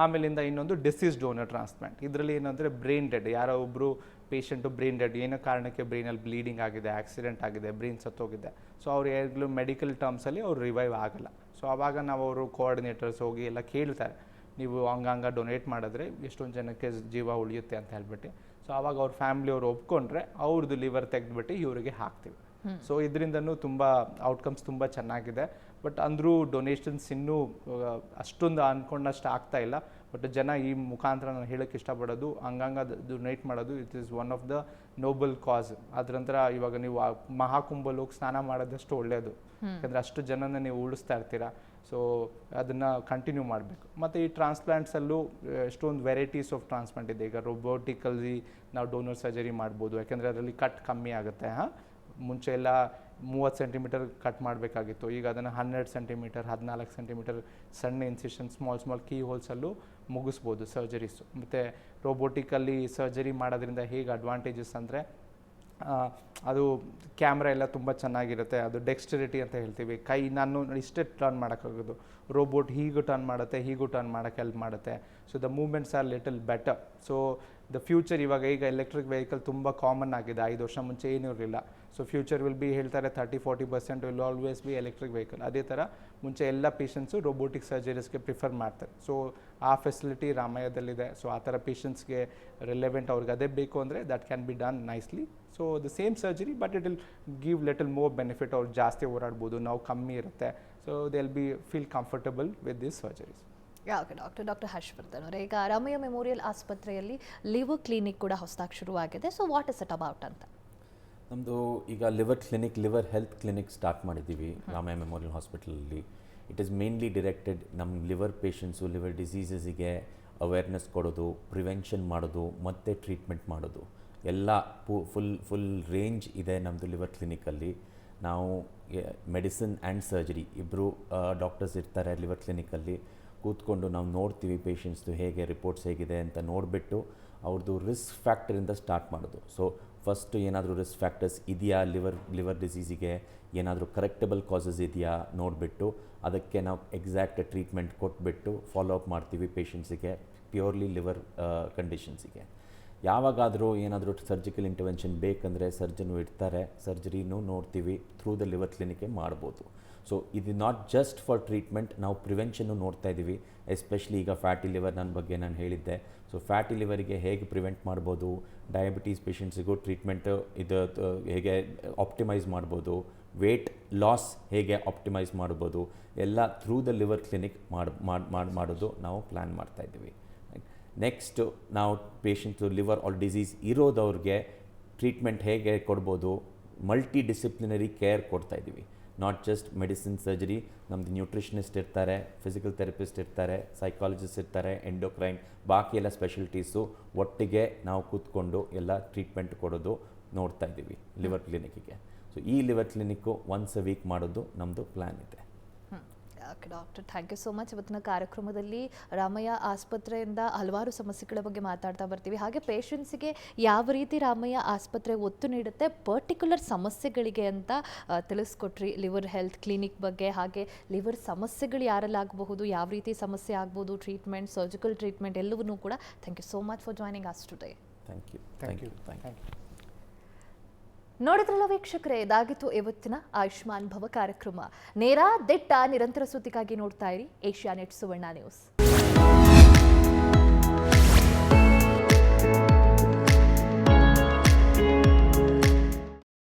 ಆಮೇಲಿಂದ ಇನ್ನೊಂದು ಡಿಸೀಸ್ ಡೋನರ್ ಟ್ರಾನ್ಸ್ಪ್ಲಾಂಟ್. ಇದರಲ್ಲಿ ಏನಂದರೆ ಬ್ರೈನ್ ಡೆಡ್, ಯಾರೋ ಒಬ್ಬರು ಪೇಷಂಟು ಬ್ರೈನ್ ಡೆಡ್, ಏನೋ ಕಾರಣಕ್ಕೆ ಬ್ರೈನಲ್ಲಿ ಬ್ಲೀಡಿಂಗ್ ಆಗಿದೆ, ಆಕ್ಸಿಡೆಂಟ್ ಆಗಿದೆ, ಬ್ರೈನ್ ಸತ್ತೋಗಿದೆ. ಸೊ ಅವ್ರು ಯಾವಾಗಲೂ ಮೆಡಿಕಲ್ ಟರ್ಮ್ಸಲ್ಲಿ ಅವ್ರು ರಿವೈವ್ ಆಗಲ್ಲ. ಸೊ ಆವಾಗ ನಾವು ಅವರು ಕೋಆರ್ಡಿನೇಟರ್ಸ್ ಹೋಗಿ ಎಲ್ಲ ಕೇಳ್ತಾರೆ, ನೀವು ಹಂಗಂಗ ಡೊನೇಟ್ ಮಾಡಿದ್ರೆ ಎಷ್ಟೊಂದು ಜನಕ್ಕೆ ಜೀವ ಉಳಿಯುತ್ತೆ ಅಂತ ಹೇಳ್ಬಿಟ್ಟು. ಸೊ ಆವಾಗ ಅವ್ರ ಫ್ಯಾಮ್ಲಿಯವ್ರು ಒಪ್ಕೊಂಡ್ರೆ ಅವ್ರದ್ದು ಲಿವರ್ ತೆಗೆದುಬಿಟ್ಟು ಇವರಿಗೆ ಹಾಕ್ತೀವಿ. ಸೊ ಇದರಿಂದನೂ ತುಂಬ ಔಟ್ಕಮ್ಸ್ ತುಂಬ ಚೆನ್ನಾಗಿದೆ. ಬಟ್ ಅಂದರೂ ಡೊನೇಷನ್ಸ್ ಇನ್ನೂ ಅಷ್ಟೊಂದು ಅಂದ್ಕೊಂಡಷ್ಟು ಆಗ್ತಾ ಇಲ್ಲ. ಬಟ್ ಜನ ಈ ಮುಖಾಂತರ ನಾನು ಹೇಳೋಕ್ಕೆ ಇಷ್ಟಪಡೋದು, ಹಂಗಂಗ ಡೊನೇಟ್ ಮಾಡೋದು it is one of the noble cause. ಅದ್ರ ನಂತರ ಇವಾಗ ನೀವು ಮಹಾಕುಂಭಲ್ಲಿ ಹೋಗಿ ಸ್ನಾನ ಮಾಡೋದಷ್ಟು ಒಳ್ಳೆಯದು, ಯಾಕಂದರೆ ಅಷ್ಟು ಜನನ ನೀವು ಉಳಿಸ್ತಾ ಇರ್ತೀರಾ. ಸೊ ಅದನ್ನು ಕಂಟಿನ್ಯೂ ಮಾಡಬೇಕು. ಮತ್ತು ಈ ಟ್ರಾನ್ಸ್ಪ್ಲಾಂಟ್ಸಲ್ಲೂ ಎಷ್ಟೊಂದು ವೆರೈಟೀಸ್ ಆಫ್ ಟ್ರಾನ್ಸ್ಪ್ಲಾಂಟ್ ಇದೆ. ಈಗ ರೋಬೋಟಿಕಲ್ಲಿ ನಾವು ಡೋನರ್ ಸರ್ಜರಿ ಮಾಡ್ಬೋದು, ಯಾಕೆಂದರೆ ಅದರಲ್ಲಿ ಕಟ್ ಕಮ್ಮಿ ಆಗುತ್ತೆ. ಮುಂಚೆ ಎಲ್ಲ 30 ಸೆಂಟಿಮೀಟರ್ ಕಟ್ ಮಾಡಬೇಕಾಗಿತ್ತು, ಈಗ ಅದನ್ನು 12 ಸೆಂಟಿಮೀಟರ್ 14 ಸೆಂಟಿಮೀಟರ್ ಸಣ್ಣ ಇನ್ಸಿಷನ್ ಸ್ಮಾಲ್ ಕೀ ಹೋಲ್ಸಲ್ಲೂ ಮುಗಿಸ್ಬೋದು ಸರ್ಜರೀಸು. ಮತ್ತು ರೋಬೋಟಿಕಲ್ಲಿ ಸರ್ಜರಿ ಮಾಡೋದ್ರಿಂದ ಹೇಗೆ ಅಡ್ವಾಂಟೇಜಸ್ ಅಂದರೆ ಅದು ಕ್ಯಾಮ್ರಾ ಎಲ್ಲ ತುಂಬ ಚೆನ್ನಾಗಿರುತ್ತೆ, ಅದು ಡೆಕ್ಸ್ಟರಿಟಿ ಅಂತ ಹೇಳ್ತೀವಿ. ಕೈ ನಾನು ಇಷ್ಟೇ ಟರ್ನ್ ಮಾಡೋಕ್ಕಾಗೋದು, ರೋಬೋಟ್ ಹೀಗೂ ಟರ್ನ್ ಮಾಡುತ್ತೆ, ಹೀಗೂ ಟರ್ನ್ ಮಾಡೋಕ್ಕೆ ಹೆಲ್ಪ್ ಮಾಡುತ್ತೆ. So the movements are little better. So the future ಈಗ ಎಲೆಕ್ಟ್ರಿಕ್ ವೆಹಿಕಲ್ ತುಂಬ ಕಾಮನ್ ಆಗಿದೆ, 5 ವರ್ಷ ಮುಂಚೆ ಏನೂ ಇರಲಿಲ್ಲ. ಸೊ ಫ್ಯೂಚರ್ ವಿಲ್ ಬಿ ಹೇಳ್ತಾರೆ 30-40% will always be electric vehicle. ಅದೇ ಥರ ಮುಂಚೆ ಎಲ್ಲ ಪೇಷಂಟ್ಸು ರೋಬೋಟಿಕ್ ಸರ್ಜರೀಸ್ಗೆ ಪ್ರಿಫರ್ ಮಾಡ್ತಾರೆ. ಸೊ ಆ ಫೆಸಿಲಿಟಿ ರಾಮಯ್ಯದಲ್ಲಿದೆ. ಸೊ ಆ ಥರ ಪೇಷಂಟ್ಸ್ಗೆ ರಿಲೆವೆಂಟ್ ಅವ್ರಿಗೆ ಅದೇ ಬೇಕು ಅಂದರೆ that can be done nicely. So the same surgery but it will give little more benefit. ಅವ್ರು ಜಾಸ್ತಿ ಓಡಾಡ್ಬೋದು, ನಾವು ಕಮ್ಮಿ ಇರುತ್ತೆ. So they will be feel comfortable with this surgeries. Okay doctor Harshavardhan ಅವರೇ, ಈಗ ರಾಮಯ್ಯ ಮೆಮೋರಿಯಲ್ ಆಸ್ಪತ್ರೆಯಲ್ಲಿ ಲಿವರ್ ಕ್ಲಿನಿಕ್ ಕೂಡ ಹೊಸದಾಗಿ ಶುರುವಾಗಿದೆ. So what is it about ಅಂತ? ನಮ್ಮದು ಈಗ ಲಿವರ್ ಹೆಲ್ತ್ ಕ್ಲಿನಿಕ್ ಸ್ಟಾರ್ಟ್ ಮಾಡಿದ್ದೀವಿ ರಾಮಯ್ಯ ಮೆಮೋರಿಯಲ್ ಹಾಸ್ಪಿಟಲಲ್ಲಿ. ಇಟ್ ಈಸ್ ಮೇನ್ಲಿ ಡಿರೆಕ್ಟೆಡ್ ನಮ್ಮ ಲಿವರ್ ಪೇಷಂಟ್ಸು, ಲಿವರ್ ಡಿಸೀಸಸ್ಗೆ ಅವೇರ್ನೆಸ್ ಕೊಡೋದು, ಪ್ರಿವೆನ್ಷನ್ ಮಾಡೋದು ಮತ್ತು ಟ್ರೀಟ್ಮೆಂಟ್ ಮಾಡೋದು ಎಲ್ಲ ಫುಲ್ ರೇಂಜ್ ಇದೆ ನಮ್ಮದು ಲಿವರ್ ಕ್ಲಿನಿಕಲ್ಲಿ. ನಾವು ಮೆಡಿಸಿನ್ ಆ್ಯಂಡ್ ಸರ್ಜರಿ ಇಬ್ಬರು ಡಾಕ್ಟರ್ಸ್ ಇರ್ತಾರೆ ಲಿವರ್ ಕ್ಲಿನಿಕಲ್ಲಿ. ಕೂತ್ಕೊಂಡು ನಾವು ನೋಡ್ತೀವಿ ಪೇಷಂಟ್ಸ್ದು ಹೇಗೆ ರಿಪೋರ್ಟ್ಸ್ ಹೇಗಿದೆ ಅಂತ ನೋಡಿಬಿಟ್ಟು ಅವ್ರದ್ದು ರಿಸ್ಕ್ ಫ್ಯಾಕ್ಟರಿಂದ ಸ್ಟಾರ್ಟ್ ಮಾಡೋದು. ಸೊ ಫಸ್ಟು ಏನಾದರೂ ರಿಸ್ಕ್ ಫ್ಯಾಕ್ಟರ್ಸ್ ಇದೆಯಾ ಲಿವರ್ ಡಿಸೀಸಿಗೆ, ಏನಾದರೂ ಕರೆಕ್ಟಬಲ್ ಕಾಸಸ್ ಇದೆಯಾ ನೋಡಿಬಿಟ್ಟು ಅದಕ್ಕೆ ನಾವು ಎಕ್ಸಾಕ್ಟ್ ಟ್ರೀಟ್ಮೆಂಟ್ ಕೊಟ್ಬಿಟ್ಟು ಫಾಲೋ ಅಪ್ ಮಾಡ್ತೀವಿ ಪೇಷಂಟ್ಸಿಗೆ ಪ್ಯೂರ್ಲಿ ಲಿವರ್ ಕಂಡೀಷನ್ಸಿಗೆ. ಯಾವಾಗಾದರೂ ಏನಾದರೂ ಸರ್ಜಿಕಲ್ ಇಂಟರ್ವೆನ್ಷನ್ ಬೇಕಂದರೆ ಸರ್ಜನು ಇರ್ತಾರೆ, ಸರ್ಜರಿನೂ ನೋಡ್ತೀವಿ ಥ್ರೂ ದ ಲಿವರ್ ಕ್ಲಿನಿಕ್ಕೆ ಮಾಡ್ಬೋದು. ಸೊ ಇದು ನಾಟ್ ಜಸ್ಟ್ ಫಾರ್ ಟ್ರೀಟ್ಮೆಂಟ್, ನಾವು ಪ್ರಿವೆನ್ಷನ್ನು ನೋಡ್ತಾ ಇದ್ದೀವಿ. ಎಸ್ಪೆಷಲಿ ಈಗ ಫ್ಯಾಟಿ ಲಿವರ್ ನನ್ನ ಬಗ್ಗೆ ನಾನು ಹೇಳಿದ್ದೆ. ಸೊ ಫ್ಯಾಟಿ ಲಿವರಿಗೆ ಹೇಗೆ ಪ್ರಿವೆಂಟ್ ಮಾಡ್ಬೋದು, ಡಯಾಬಿಟೀಸ್ ಪೇಷಂಟ್ಸಿಗೂ ಟ್ರೀಟ್ಮೆಂಟು ಇದು ಹೇಗೆ ಆಪ್ಟಿಮೈಸ್ ಮಾಡ್ಬೋದು, ವೇಟ್ ಲಾಸ್ ಹೇಗೆ ಆಪ್ಟಿಮೈಸ್ ಮಾಡ್ಬೋದು, ಎಲ್ಲ ಥ್ರೂ ದ ಲಿವರ್ ಕ್ಲಿನಿಕ್ ಮಾಡೋದು ನಾವು ಪ್ಲ್ಯಾನ್ ಮಾಡ್ತಾಯಿದ್ದೀವಿ. ನೆಕ್ಸ್ಟು ನಾವು ಪೇಷಂಟ್ಸು ಲಿವರ್ ಆಲ್ ಡಿಸೀಸ್ ಇರೋದವ್ರಿಗೆ ಟ್ರೀಟ್ಮೆಂಟ್ ಹೇಗೆ ಕೊಡ್ಬೋದು, ಮಲ್ಟಿ ಡಿಸಿಪ್ಲಿನರಿ ಕೇರ್ ಕೊಡ್ತಾಯಿದ್ದೀವಿ. ನಾಟ್ ಜಸ್ಟ್ ಮೆಡಿಸಿನ್ ಸರ್ಜರಿ, ನಮ್ಮದು ನ್ಯೂಟ್ರಿಷನಿಸ್ಟ್ ಇರ್ತಾರೆ, ಫಿಸಿಕಲ್ ಥೆರಪಿಸ್ಟ್ ಇರ್ತಾರೆ, ಸೈಕಾಲಜಿಸ್ಟ್ ಇರ್ತಾರೆ, ಎಂಡೋಕ್ರೈನ್, ಬಾಕಿ ಎಲ್ಲ ಸ್ಪೆಷಲಿಟೀಸು ಒಟ್ಟಿಗೆ ನಾವು ಕೂತ್ಕೊಂಡು ಎಲ್ಲ ಟ್ರೀಟ್ಮೆಂಟ್ ಕೊಡೋದು ನೋಡ್ತಾ ಇದ್ದೀವಿ ಲಿವರ್ ಕ್ಲಿನಿಕ್ಕಿಗೆ. ಸೊ ಈ liver clinic once a week ಮಾಡೋದು ನಮ್ಮದು ಪ್ಲ್ಯಾನ್ ಇದೆ. Okay doctor, thank you so much. ಇವತ್ತಿನ ಕಾರ್ಯಕ್ರಮದಲ್ಲಿ ರಾಮಯ್ಯ ಆಸ್ಪತ್ರೆಯಿಂದ ಹಲವಾರು ಸಮಸ್ಯೆಗಳ ಬಗ್ಗೆ ಮಾತಾಡ್ತಾ ಬರ್ತೀವಿ. ಹಾಗೆ ಪೇಷಂಟ್ಸಿಗೆ ಯಾವ ರೀತಿ ರಾಮಯ್ಯ ಆಸ್ಪತ್ರೆ ಒತ್ತು ನೀಡುತ್ತೆ ಪರ್ಟಿಕ್ಯುಲರ್ ಸಮಸ್ಯೆಗಳಿಗೆ ಅಂತ ತಿಳಿಸ್ಕೊಟ್ರಿ. ಲಿವರ್ ಹೆಲ್ತ್ ಕ್ಲಿನಿಕ್ ಬಗ್ಗೆ, ಹಾಗೆ ಲಿವರ್ ಸಮಸ್ಯೆಗಳು ಯಾರಲ್ಲಾಗಬಹುದು, ಯಾವ ರೀತಿ ಸಮಸ್ಯೆ ಆಗ್ಬೋದು, ಟ್ರೀಟ್ಮೆಂಟ್, ಸರ್ಜಿಕಲ್ ಟ್ರೀಟ್ಮೆಂಟ್ ಎಲ್ಲವನ್ನೂ ಕೂಡ. Thank you so much for joining us today. Thank you. ನೋಡಿದ್ರಲ್ಲ ವೀಕ್ಷಕರೇ, ಇದಾಗಿತ್ತು ಇವತ್ತಿನ ಆಯುಷ್ಮಾನ್ ಭವ ಕಾರ್ಯಕ್ರಮ. ನೇರ ದಿಟ್ಟ ನಿರಂತರ ಸುದ್ದಿಗಾಗಿ ನೋಡ್ತಾ ಇರಿ ಏಷ್ಯಾನೆಟ್ ಸುವರ್ಣ ನ್ಯೂಸ್.